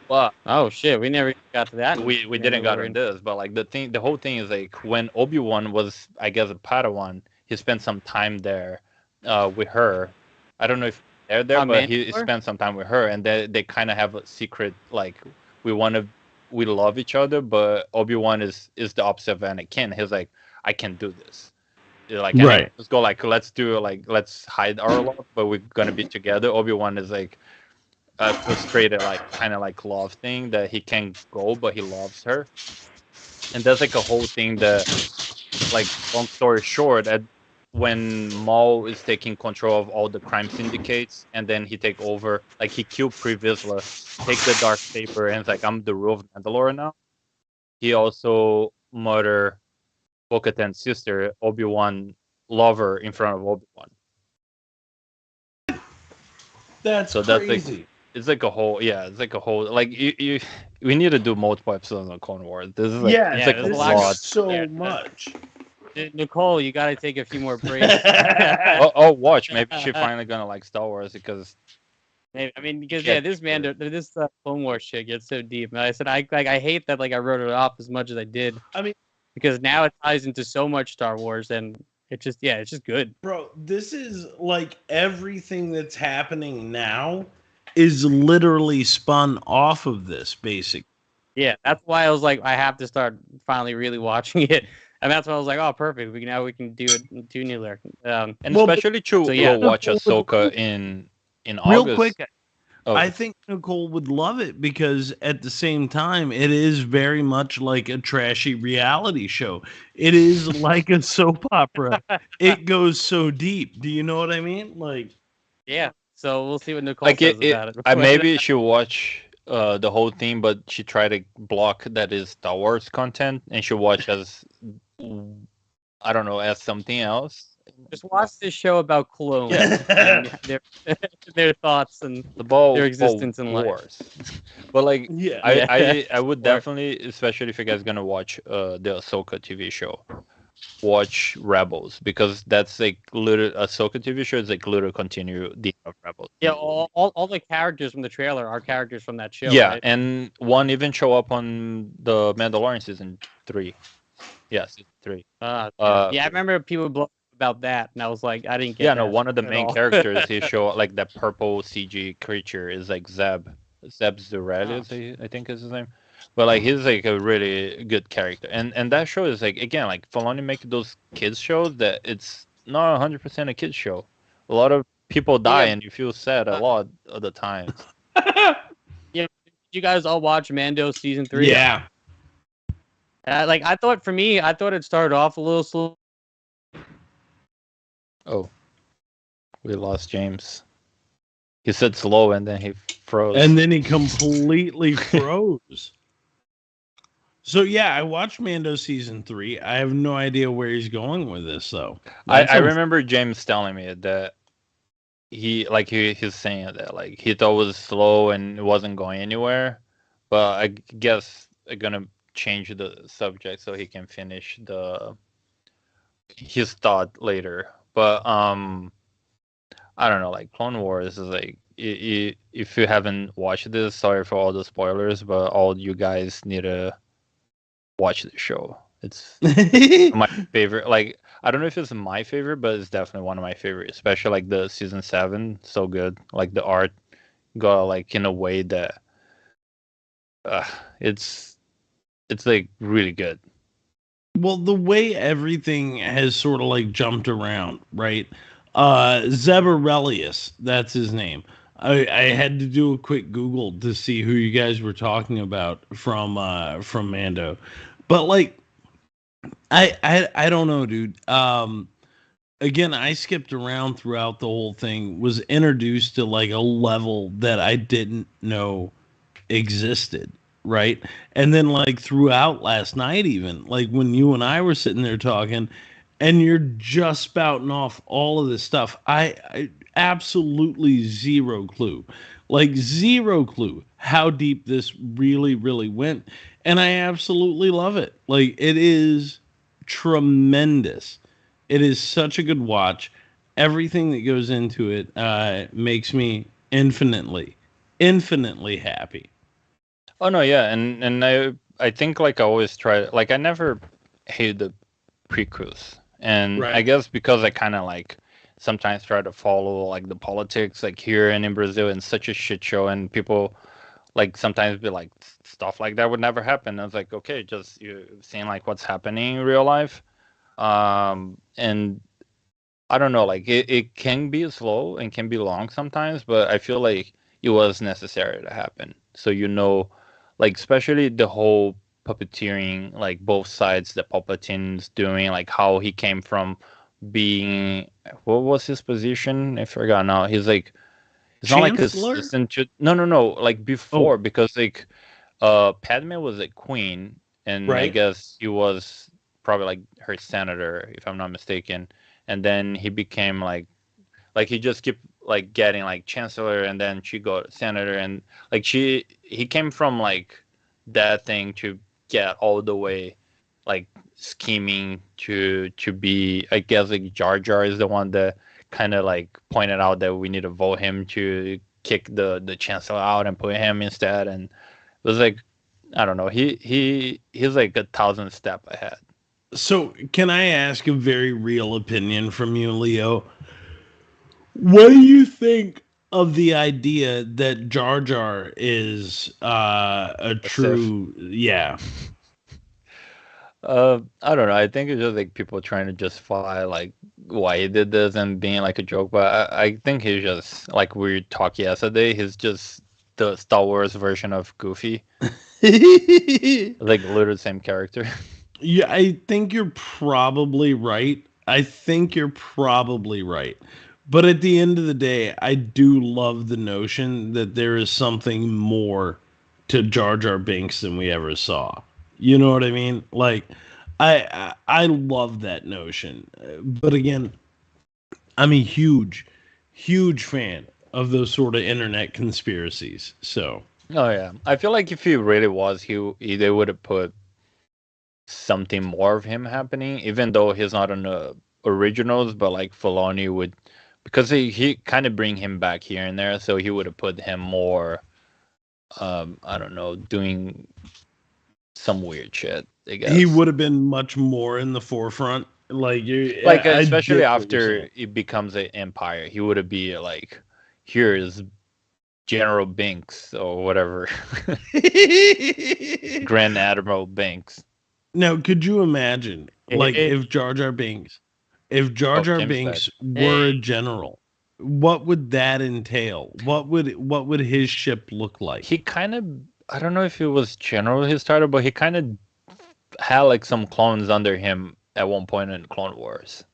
But Oh shit, we never got to that. we didn't got on this, but like the whole thing is like when Obi-Wan was, I guess, a Padawan, he spent some time there with her. I don't know if they're there, but he Mandalore? spent some time with her, and they kind of have a secret like we want to we love each other, but Obi-Wan is the opposite of Anakin. He's like, I can do this. Like Right. let's go, like let's hide our love, but we're gonna be together. Obi-Wan is like frustrated, like kind of like love thing that he can't go, but he loves her, and that's like a whole thing that, like, long story short, when Maul is taking control of all the crime syndicates, and then he take over, like he killed Pre Vizsla, take the dark saber, and it's like I'm the rule of Mandalore now. He also murder Bo-Katan's sister, Obi-Wan lover, in front of Obi-Wan. That's So that's like crazy. it's like a whole, yeah, it's like a whole, like you we need to do multiple episodes on Clone Wars. This is like Yeah, it's like there's a a lot lot. so there. much. Nicole, you got to take a few more breaks. Oh, watch, maybe she finally gonna like Star Wars because Maybe, I mean, because Yeah, yeah, this Mando, this Clone Wars shit gets so deep. And I said I hate that like I wrote it off as much as I did. I mean, because now it ties into so much Star Wars, and it's just good. bro, this is like everything that's happening now is literally spun off of this, basically. Yeah, that's why I was like, I have to start finally really watching it, and that's why I was like, oh, perfect. Now we can do it in Toonular. and Well, especially to so, yeah. watch Ahsoka in Real August. quick, Oh, I think Nicole would love it because at the same time, it is very much like a trashy reality show. It is like a soap opera. It goes so deep. Do you know what I mean? Like, Yeah, So we'll see what Nicole Like says about it. I maybe should watch the whole thing, but she tried to block that is Star Wars content, and she watch as I don't know as something else. Just watch this show about clones Yeah. and their thoughts and The ball their existence in life. wars. But like Yeah. I would definitely, especially if you guys gonna watch the Ahsoka TV show, watch Rebels, because that's like literally Ahsoka TV show is like literally continue the end of Rebels. Yeah, all the characters from the trailer are characters from that show. Yeah, right? and one even show up on the Mandalorian season 3. Yeah, season 3. Yeah, Uh, I remember people blow up about that, and I was like, I didn't get. Yeah, no, that one of the at main all. characters he show like that purple CG creature is like Zeb Zurelius, I think is his name. But like he's like a really good character, and that show is like again like Filoni make those kids shows that it's not 100% a kids show. A lot of people die, Yeah. and you feel sad a lot of the times. Yeah, did you guys all watch Mando season 3? Yeah. Like I thought it started off a little slow. Oh, we lost James. He said slow, and then he froze. And then he completely froze. So yeah, I watched Mando season 3. I have no idea where he's going with this, though. I remember James telling me that he's saying that like he thought it was slow and it wasn't going anywhere, but I guess I'm gonna change the subject so he can finish his thought later. But I don't know, like Clone Wars is like if you haven't watched this, sorry for all the spoilers, but all you guys need to watch the show. It's my favorite. Like I don't know if it's my favorite, but it's definitely one of my favorite. Especially like the season 7, so good. Like the art got like in a way that it's like really good. Well, the way everything has sort of like jumped around, right? Zeb Aurelius, that's his name. I had to do a quick Google to see who you guys were talking about from Mando, but like, I don't know, dude. Again, I skipped around throughout the whole thing. Was introduced to like a level that I didn't know existed, right? And then like throughout last night, even like when you and I were sitting there talking, and you're just spouting off all of this stuff. I absolutely zero clue, like zero clue how deep this really, really went. And I absolutely love it. Like it is tremendous. It is such a good watch. Everything that goes into it makes me infinitely happy. Oh no, yeah, and I think like I always try, like I never hate the prequels, and Right. I guess because I kind of like sometimes try to follow like the politics like here and in Brazil, and such a shit show, and people like sometimes be like stuff like that would never happen. I was like, okay, just you seeing like what's happening in real life, and I don't know, like it can be slow and can be long sometimes, but I feel like it was necessary to happen. So like especially the whole puppeteering, like both sides that Palpatine's doing, like how he came from being what was his position? I forgot now. He's like it's not like Chancellor? assistant to no, like before because like Padme was a queen and I Right. guess he was probably like her senator if I'm not mistaken, and then he became like he just kept like getting like chancellor and then she got senator, and like he came from like that thing to get all the way like scheming to be, I guess like Jar Jar is the one that kind of like pointed out that we need to vote him to kick the chancellor out and put him instead, and it was like I don't know, he's like 1,000 step ahead. So, can I ask a very real opinion from you, Leo? What do you think of the idea that Jar Jar is a true? Yeah. I don't know. I think it's just like people trying to justify like why he did this and being like a joke. But I think he's just like we talked yesterday. He's just the Star Wars version of Goofy, like literally same character. Yeah, I think you're probably right. I think you're probably right. But at the end of the day, I do love the notion that there is something more to Jar Jar Binks than we ever saw. You know what I mean? Like, I love that notion. But again, I'm a huge fan of those sort of internet conspiracies. So Oh yeah, I feel like if he really was, they would have put something more of him happening, even though he's not on the originals. But like Filoni would, because he kind of bring him back here and there, so he would have put him more. I don't know, doing some weird shit. I he guess. would have been much more in the forefront. Like you, Like I especially get what you're after saying. it becomes an empire, he would be like, here's General Binks or whatever, Grand Admiral Binks. Now, could you imagine, like, Hey, if Jar Oh, Jar Kim's back. Binks were a hey, general, what would that entail? What would his ship look like? He kind of, I don't know if it was General his title, but he kind of had like some clones under him at one point in Clone Wars.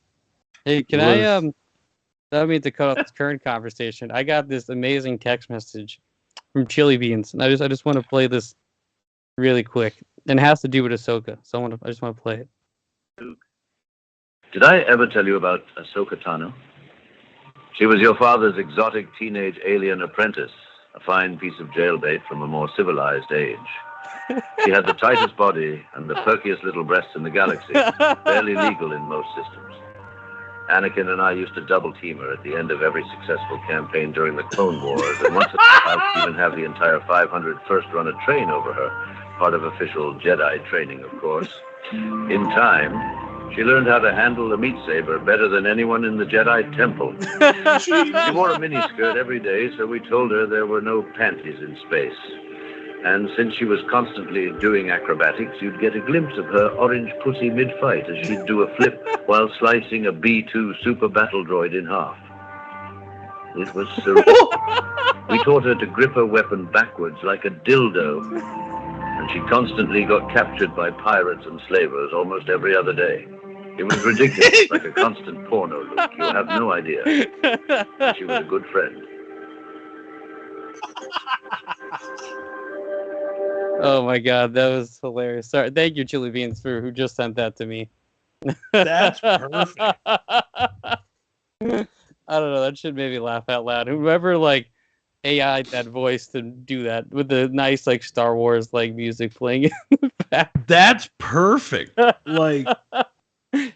hey, It can I was I don't mean to cut off this current conversation. I got this amazing text message from Chili Beans, and I just want to play this really quick. And it has to do with Ahsoka, so I just want to play it. Did I ever tell you about Ahsoka Tano? She was your father's exotic teenage alien apprentice, a fine piece of jailbait from a more civilized age. She had the tightest body and the perkiest little breasts in the galaxy, barely legal in most systems. Anakin and I used to double team her at the end of every successful campaign during the Clone Wars, and once in a while even have the entire 500 first run a train over her, part of official Jedi training, of course. In time, she learned how to handle a meat saber better than anyone in the Jedi Temple. She wore a miniskirt every day, so we told her there were no panties in space. And since she was constantly doing acrobatics, you'd get a glimpse of her orange pussy mid-fight as she'd do a flip while slicing a B-2 super battle droid in half. It was surreal. We taught her to grip her weapon backwards like a dildo, and she constantly got captured by pirates and slavers almost every other day. It was ridiculous, like a constant porno loop. You have no idea. And she was a good friend. Oh my god, that was hilarious. Sorry, thank you, Chili Beans, for who just sent that to me. That's perfect. I don't know. That shit made me laugh out loud. Whoever like AI that voice to do that with the nice like Star Wars like music playing in the back. That's perfect. Like,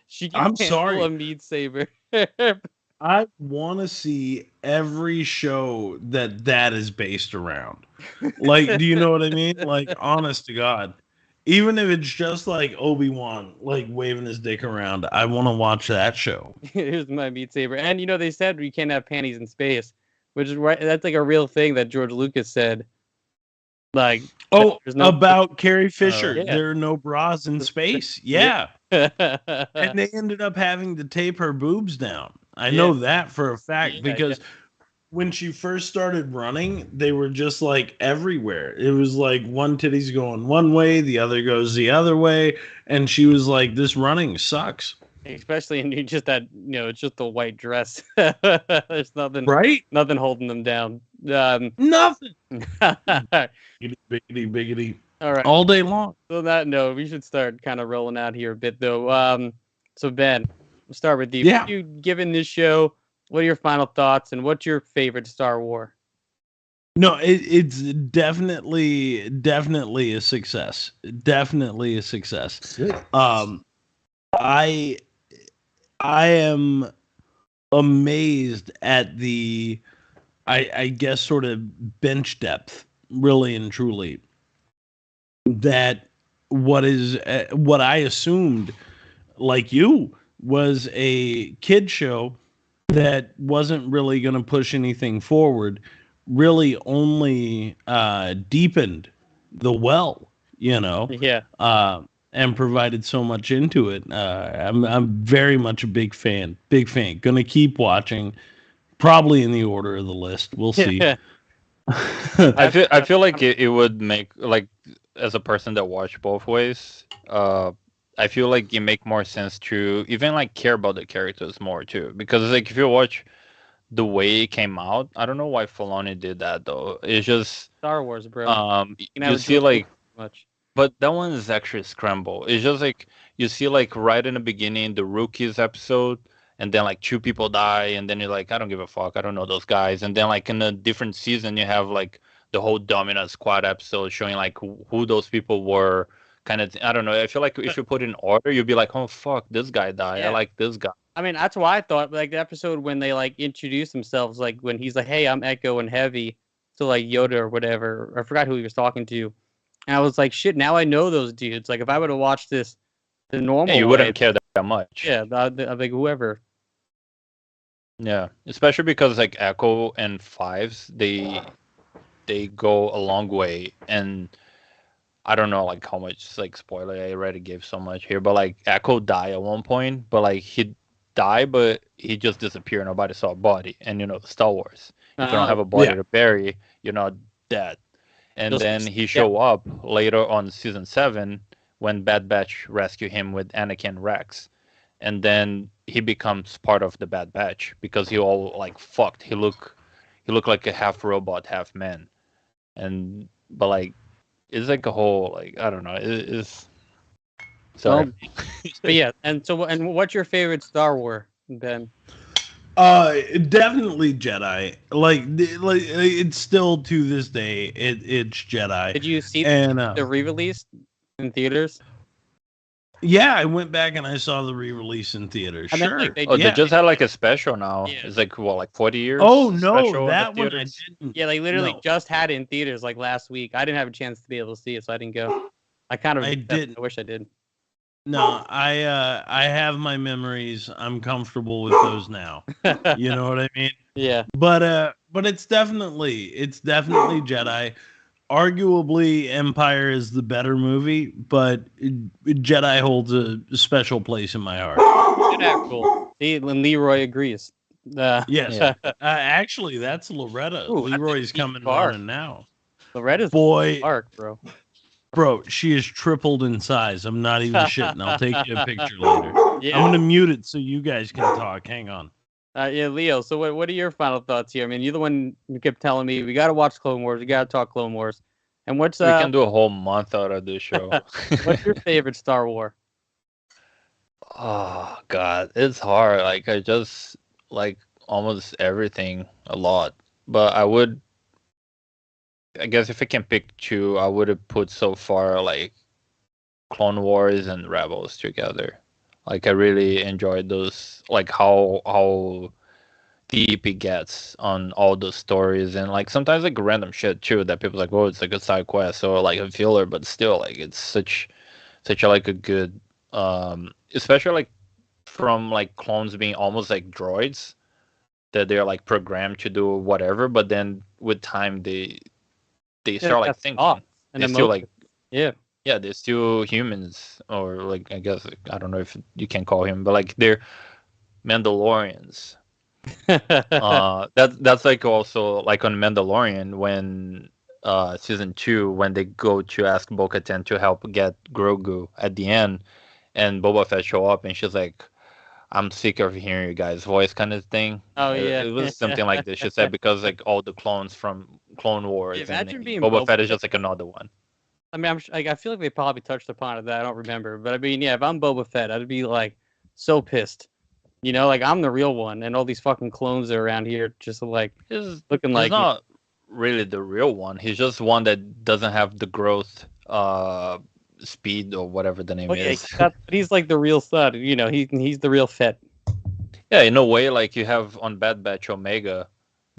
She can I'm handle sorry. a meat saber. I want to see every show that is based around. Like, do you know what I mean? Like, honest to God, even if it's just like Obi-Wan, like waving his dick around, I want to watch that show. Here's my meat saber. And you know they said you can't have panties in space, which is right. That's like a real thing that George Lucas said. Like, Oh, there's no about Carrie Fisher, yeah. there are no bras in space. Yeah. And they ended up having to tape her boobs down. I know that for a fact because when she first started running, they were just like everywhere. It was like one titty's going one way, the other goes the other way, and she was like, "This running sucks." Especially in just that, it's just a white dress. There's nothing holding them down. Nothing. All Biggity, biggity. right. All day long. So on that note, we should start kind of rolling out here a bit, though. So Ben, we'll start with you. Yeah. You given this show, what are your final thoughts, and what's your favorite Star Wars? No, it's definitely a success. Definitely a success. I am amazed at the I guess sort of bench depth, really and truly, that what I assumed, like you, was a kid show that wasn't really going to push anything forward, really only deepened the well, Yeah. and provided so much into it. I'm very much a big fan. Gonna keep watching, probably in the order of the list. We'll see. I feel like it would make, like, as a person that watched both ways, I feel like it make more sense to even like care about the characters more too, because like if you watch the way it came out. I don't know why Filoni did that though. It's just Star Wars, bro. you never see do it like, much. but that one is actually scramble. It's just like you see like right in the beginning the rookies episode, and then like two people die, and then you're like, I don't give a fuck. I don't know those guys. And then like in a different season, you have like the whole Dominant Squad episode showing like who those people were. Kind of, I don't know. I feel like if you put in order, you'd be like, oh fuck, this guy died. I Yeah. like this guy. I mean, that's why I thought like the episode when they like introduce themselves, like when he's like, "Hey, I'm Echo and Heavy," to like Yoda or whatever. I forgot who he was talking to, and I was like, "Shit!" Now I know those dudes. Like, if I would have watched this the normal Yeah, you way, wouldn't care that much. yeah, I'd like whoever. Yeah, especially because like Echo and Fives, they go a long way, and I don't know like how much like spoiler I already gave so much here, but like Echo died at one point, but like he died, but he just disappeared. Nobody saw a body, and you know Star Wars. If you don't have a body Yeah. to bury, you're not dead. And Just- then he yeah. show up later on season 7 when Bad Batch rescue him with Anakin Rex, and then he becomes part of the Bad Batch because he all like fucked. He looked like a half robot, half man, and but like it's like a whole like I don't know. It's sorry. But yeah, and so and what's your favorite Star Wars, Ben? Definitely Jedi. Like it's still to this day it's Jedi. Did you see And the re-release in theaters? yeah, I went back and I saw the re-release in theaters. I meant, Sure. like, they- Oh, yeah. they just had like a special now. Yeah. It's like what, like 40 years? Oh special no, in that the one I theaters? didn't. Yeah, like literally No. just had it in theaters like last week. I didn't have a chance to be able to see it, so I didn't go. I kind of I didn't. I wish I did. No, I have my memories. I'm comfortable with those now. You know what I mean? Yeah. But it's definitely Jedi. Arguably Empire is the better movie, but Jedi holds a special place in my heart. Yeah, cool. See, and Leroy agrees. Yes. Yeah. Actually, that's Loretta. Ooh, that's a Leroy's deep coming bar. running now. Loretta's Boy, dark, bro. bro, she is tripled in size. I'm not even shitting. I'll take you a picture later. Yeah. I'm gonna mute it so you guys can talk. Hang on. Yeah, Leo. So what are your final thoughts here? I mean, you're the one who kept telling me we got to watch Clone Wars. We got to talk Clone Wars. And what's We can do a whole month out of this show. what's your favorite Star Wars? Oh god, it's hard. Like I just like almost everything a lot. But I guess if I can pick two, I would have put so far like Clone Wars and Rebels together. Like I really enjoyed those, like how deep it gets on all those stories, and like sometimes like random shit too that people like, oh, it's like a side quest or like a filler, but still like it's such a like a good especially like from like clones being almost like droids that they're like programmed to do whatever, but then with time they start like that's thinking. thoughts and They still like yeah. yeah, they're still humans, or like I guess I don't know if you can call him, but like they're Mandalorians. That's like also like on Mandalorian when season 2 when they go to ask Bo-Katan to help get Grogu at the end, and Boba Fett show up and she's like, I'm sick of hearing your guys' voice kind of thing. Oh, yeah. It was something like this. She said because like all the clones from Clone Wars, Yeah, and imagine being Boba Boba Fett is Fett. just like another one. I mean, like, I feel like they probably touched upon it that I don't remember. But I mean, yeah, if I'm Boba Fett, I'd be like so pissed. You know, like I'm the real one, and all these fucking clones are around here just like He's looking He's like not really the real one. He's just one that doesn't have the growth speed or whatever the name Oh, yeah, is. he's like the real son. You know, he's the real Fett. Yeah, in a way, like you have on Bad Batch Omega,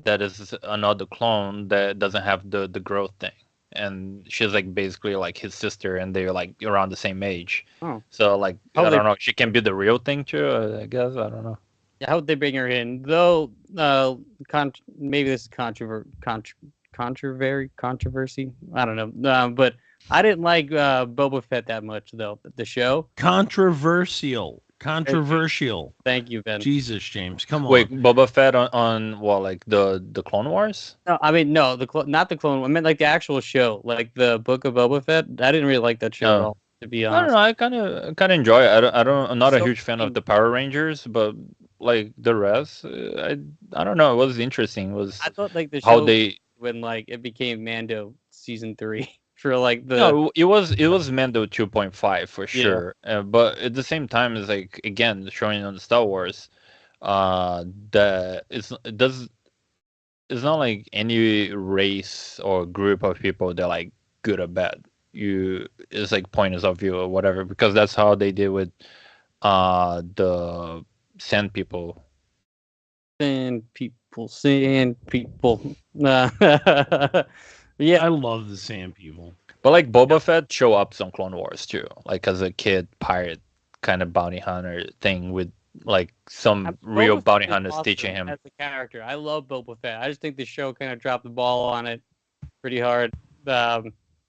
that is another clone that doesn't have the growth thing, and she's like basically like his sister, and they're like around the same age. Oh. So like How I they- don't know, she can be the real thing too. I guess I don't know. Yeah, how'd they bring her in? Though, maybe this is controversy. I don't know. But I didn't like Boba Fett that much, though. The show. Controversial. Thank you, Ben. Jesus, James, come on. Wait, Boba Fett on what, like the Clone Wars? No, I mean no, not the clone. I meant like the actual show, like the Book of Boba Fett. I didn't really like that show at Oh. all, to be I don't honest. know. I kind of enjoy it. I'm not a So huge fan of deep. the Power Rangers, but like the rest, I don't know. It was interesting. It was I thought like the how show they when like it became Mando season 3 for like the no, it was Mando 2.5 for yeah. sure. But at the same time, it's like again showing on Star Wars, that it does it's not like any race or group of people they're like good or bad. It's like points of view or whatever because that's how they did with the Sand people. Sand people. Yeah, I love the Sand People. But like Boba Fett show up on Clone Wars too, like as a kid pirate kind of bounty hunter thing with like some real Boba Fett bounty is hunters teaching awesome him. as a character. I love Boba Fett. I just think the show kind of dropped the ball on it pretty hard. But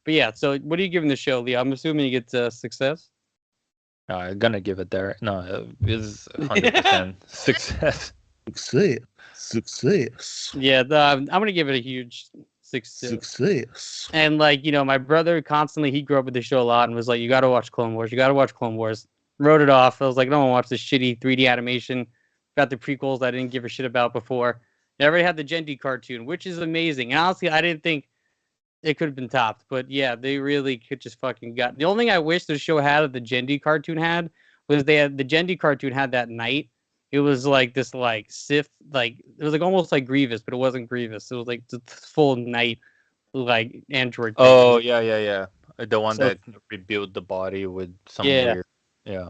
yeah, so what are you giving the show, Leo? I'm assuming it's a success. I'm gonna give it there. No, it's 100% success. Success. Success. Yeah, I'm gonna give it a huge success. Success. And like my brother constantly he grew up with the show a lot and was like, "You got to watch Clone Wars. You got to watch Clone Wars." Wrote it off. I was like, "I don't want to watch this shitty 3D animation." Got the prequels I didn't give a shit about before. They already had the Gen D cartoon, which is amazing. And honestly, I didn't think it could have been topped. But yeah, they really could just fucking got. The only thing I wish the show had that the Gen D cartoon had was they had the Gen D cartoon had that knight. It was like this like Sith like it was like almost like Grievous, but it wasn't Grievous. It was like the full knight like android thing. Oh yeah. The one So that rebuilt the body with some yeah, weird. Yeah.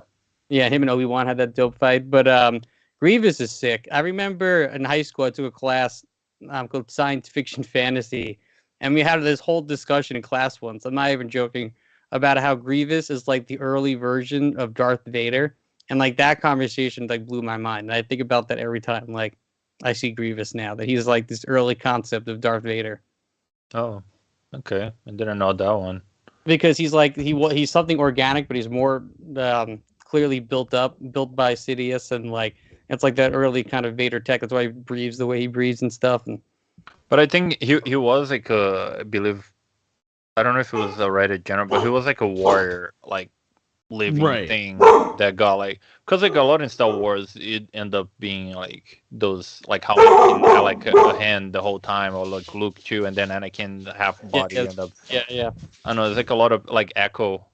yeah, him and Obi-Wan had that dope fight. But Grievous is sick. I remember in high school I took a class called Science Fiction Fantasy, and we had this whole discussion in class once. I'm not even joking about how Grievous is like the early version of Darth Vader, and like that conversation like blew my mind. And I think about that every time like I see Grievous now that he's like this early concept of Darth Vader. Oh, okay. I didn't know that one. Because he's like he's something organic, but he's more clearly built by Sidious, and like it's like that early kind of Vader tech. That's why he breathes the way he breathes and stuff. And But I think he was like I believe I don't know if it was a Reddit general, but he was like a warrior, like living Right. thing that got like because like a lot in Star Wars it end up being like those like how Anakin had like a hand the whole time or like Luke too, and then Anakin half body end up. yeah. I don't know. There's like a lot of like Echo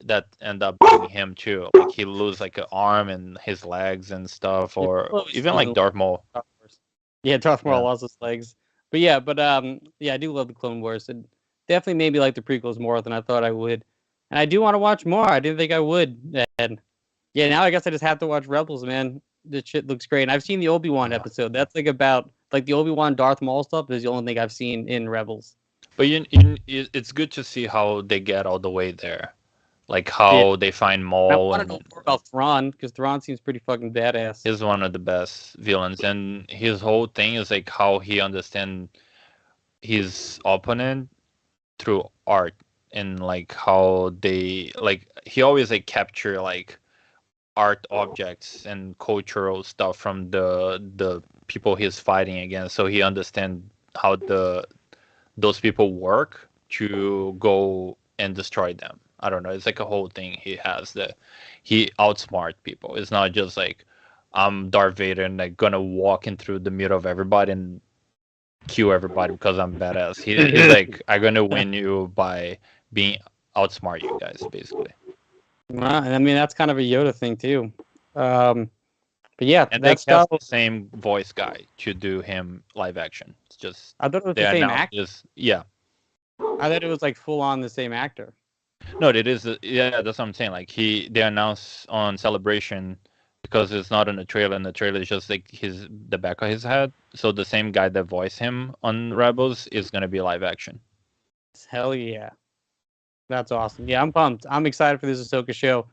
that end up being him too. Like he lose like an arm and his legs and stuff, or even like Darth Maul. Yeah, Darth Maul Yeah. lost his legs. But yeah, I do love the Clone Wars. And definitely maybe like the prequels more than I thought I would. And I do want to watch more. I didn't think I would. And yeah, now I guess I just have to watch Rebels, man. This shit looks great. And I've seen the Obi-Wan episode. That's like about like the Obi-Wan Darth Maul stuff is the only thing I've seen in Rebels. But it's good to see how they get all the way there, like how they find I Maul want to know and more about Thrawn because Thrawn seems pretty fucking badass. he's one of the best villains, and his whole thing is like how he understands his opponent through art and like how they like he always like capture like art objects and cultural stuff from the people he's fighting against, so he understands how those people work to go and destroy them. I don't know. It's like a whole thing he has that he outsmart people. It's not just like I'm Darth Vader and like gonna walk in through the middle of everybody and kill everybody because I'm badass. He's like I'm gonna win you by being outsmart you guys basically. Well, and I mean that's kind of a Yoda thing too. But yeah, And they that cast stuff. the same voice guy to do him live action. It's just I thought it was they the same announced actor. this. Yeah. I thought it was like full on the same actor. No, it is. Yeah, that's what I'm saying. Like they announced on Celebration because it's not in the trailer. And the trailer is just like the back of his head. So the same guy that voiced him on Rebels is gonna be live action. Hell yeah, that's awesome. Yeah, I'm pumped. I'm excited for this Ahsoka show.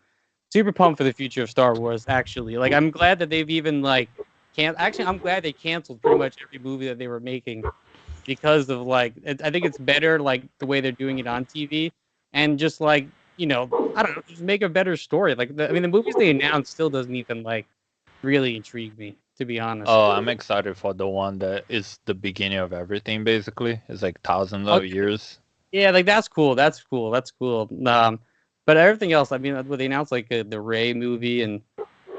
Super pumped for the future of Star Wars. Actually, like I'm glad that they've even like Actually, I'm glad they canceled pretty much every movie that they were making because of like I think it's better like the way they're doing it on TV and just like I don't know, just make a better story. Like I mean, the movies they announced still doesn't even like really intrigue me, to be honest. Oh, I'm excited for the one that is the beginning of everything. Basically, it's like thousands of years. Yeah, like that's cool. That's cool. But everything else, I mean, what they announced like the Ray movie and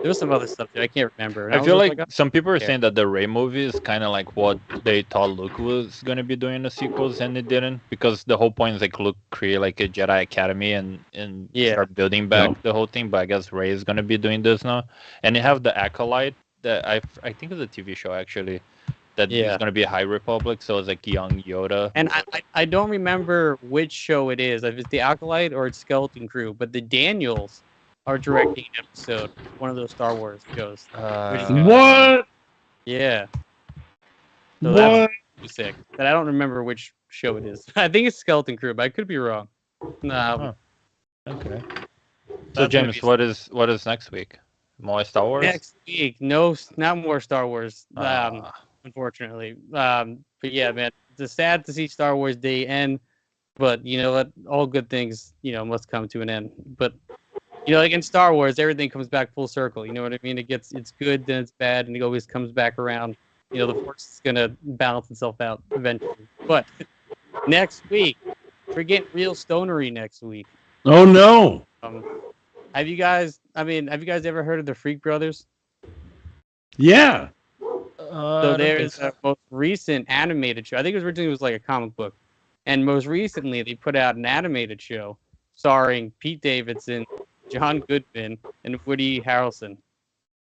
There was some other stuff too. I can't remember. And I was feel just like "Oh, some people are yeah." saying that the Ray movie is kind of like what they thought Luke was gonna be doing in the sequels, and it didn't, because the whole point is like Luke create like a Jedi Academy and Yeah. start building back the whole thing. But I guess Ray is gonna be doing this now, and they have the Acolyte that I think is a TV show actually that is Yeah. gonna be a High Republic, so it's like young Yoda. And I don't remember which show it is, if it's the Acolyte or it's Skeleton Crew, but the Daniels are directing an episode, one of those Star Wars shows. Which is gonna, What? yeah. So What? that's sick. But I don't remember which show it is. I think it's Skeleton Crew, but I could be wrong. No. Okay. So That's gonna James, be- what is next week? More Star Wars? Next week, no, not more Star Wars. Ah. Unfortunately. But yeah, man, it's sad to see Star Wars Day end, but you know what? All good things, must come to an end. But like in Star Wars, everything comes back full circle. You know what I mean? It's good, then it's bad, and it always comes back around. The Force is gonna balance itself out eventually. But next week, we're getting real stonery next week. Oh no! Have you guys ever heard of the Freak Brothers? Yeah. So there's a most recent animated show. I think originally it was like a comic book, and most recently they put out an animated show starring Pete Davidson, John Goodman, and Woody Harrelson.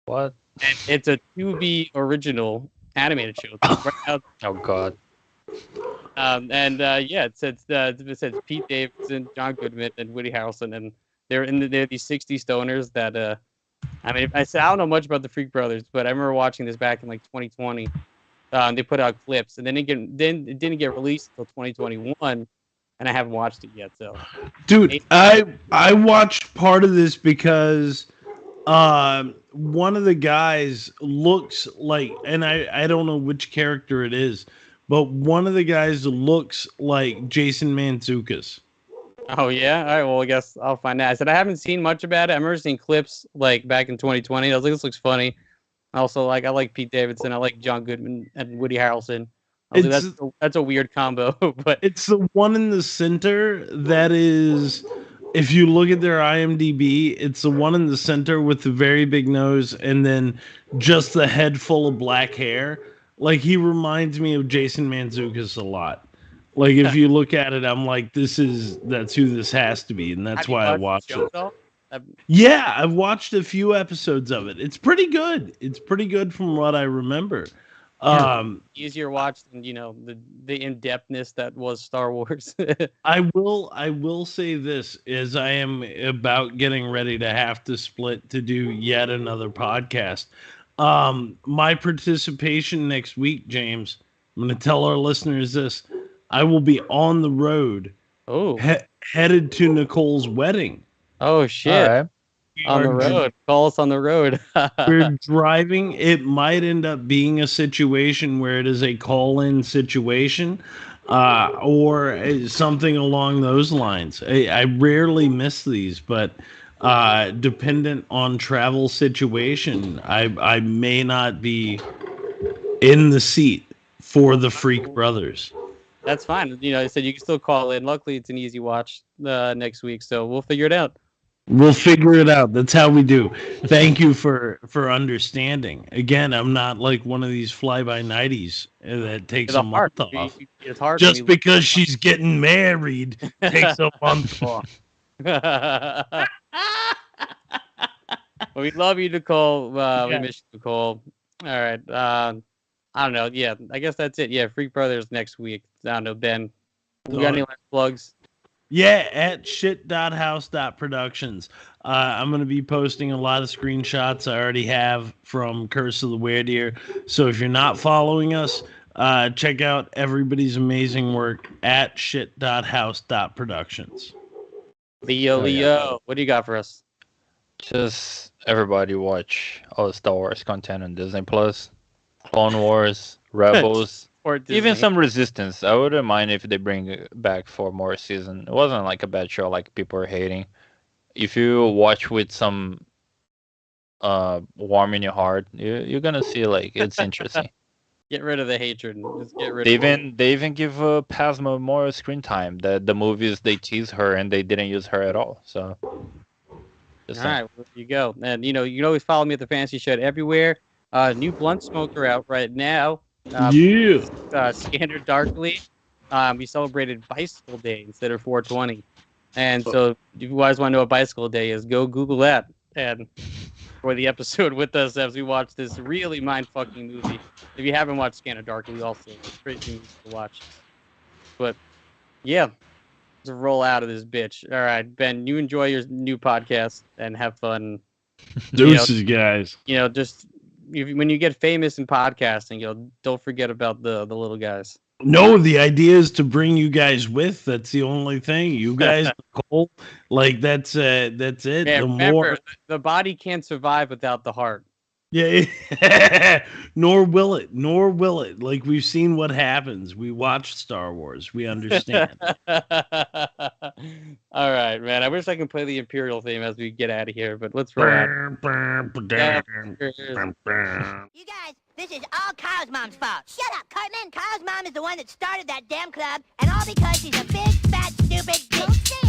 What? And it's a Tubi original animated show. It's right out. Oh God. It says Pete Davidson, John Goodman, and Woody Harrelson, and they're these 60 stoners that I don't know much about the Freak Brothers, but I remember watching this back in like 2020. They put out clips, and then it didn't get released until 2021, and I haven't watched it yet. So, Dude, I watched part of this because one of the guys looks like, and I don't know which character it is, but one of the guys looks like Jason Mantzoukas. oh yeah, all right. Well, I guess I'll find out. I said I haven't seen much about it. I remember seeing clips like back in 2020. I was like, this looks funny. Also, I like Pete Davidson. I like John Goodman and Woody Harrelson. I was like, that's a weird combo, but it's the one in the center that is. If you look at their IMDb, it's the one in the center with the very big nose and then just the head full of black hair. Like, he reminds me of Jason Mantzoukas a lot. Like, if you look at it, I'm like, that's who this has to be, and that's why I watched it. Yeah, I've watched a few episodes of it. It's pretty good. It's pretty good from what I remember. Easier watch than the in-depthness that was Star Wars. I will say this, as I am about getting ready to have to split to do yet another podcast. My participation next week, James, I'm going to tell our listeners this. I will be on the road. Oh, headed to Nicole's wedding. Oh shit! Right. On the road, call us on the road. We're driving. It might end up being a situation where it is a call-in situation, or something along those lines. I rarely miss these, but dependent on travel situation, I may not be in the seat for the Freak Brothers. That's fine. I said you can still call in. Luckily, it's an easy watch next week, so we'll figure it out. We'll figure it out. That's how we do. Thank you for understanding. Again, I'm not like one of these fly-by-nighties that takes a month off. It's hard just because she's getting married takes a month off. Well, we love you, Nicole. We miss you, Nicole. All right. I don't know. Yeah, I guess that's it. Yeah, Freak Brothers next week. I don't know, Ben. You got any last plugs? Yeah, at shit.house.productions. I'm going to be posting a lot of screenshots I already have from Curse of the Weredier. So if you're not following us, check out everybody's amazing work at shit.house.productions. Leo, what do you got for us? Just everybody watch all the Star Wars content on Disney Plus. Clone Wars, Rebels, even some Resistance. I wouldn't mind if they bring it back for more season. It wasn't like a bad show like people are hating. If you watch with some warm in your heart, you're gonna see like it's interesting. Get rid of the hatred. Just get rid. They even give Phasma more screen time. The movies they tease her and they didn't use her at all. So Just All saying. right, well, there you go. And you can always follow me at the Fantasy Shed everywhere. New blunt smoker out right now. Yeah. Scanner Darkly. We celebrated Bicycle Day instead of 420. And so if you guys want to know what Bicycle Day is, go Google that and for the episode with us as we watch this really mind-fucking movie. If you haven't watched Scanner Darkly, also, it's a great movie to watch. But, yeah, to roll out of this bitch. All right, Ben, you enjoy your new podcast and have fun. Deuces, guys. Just when you get famous in podcasting, don't forget about the little guys. No, the idea is to bring you guys with. That's the only thing. You guys, Nicole, like that's it. Yeah, The remember, more, the body can't survive without the heart. yeah, nor will it. Nor will it. Like we've seen what happens. We watched Star Wars. We understand. All right, man. I wish I could play the Imperial theme as we get out of here, but let's roll out. You guys, this is all Kyle's mom's fault. Shut up, Cartman. Kyle's mom is the one that started that damn club, and all because she's a big, fat, stupid bitch.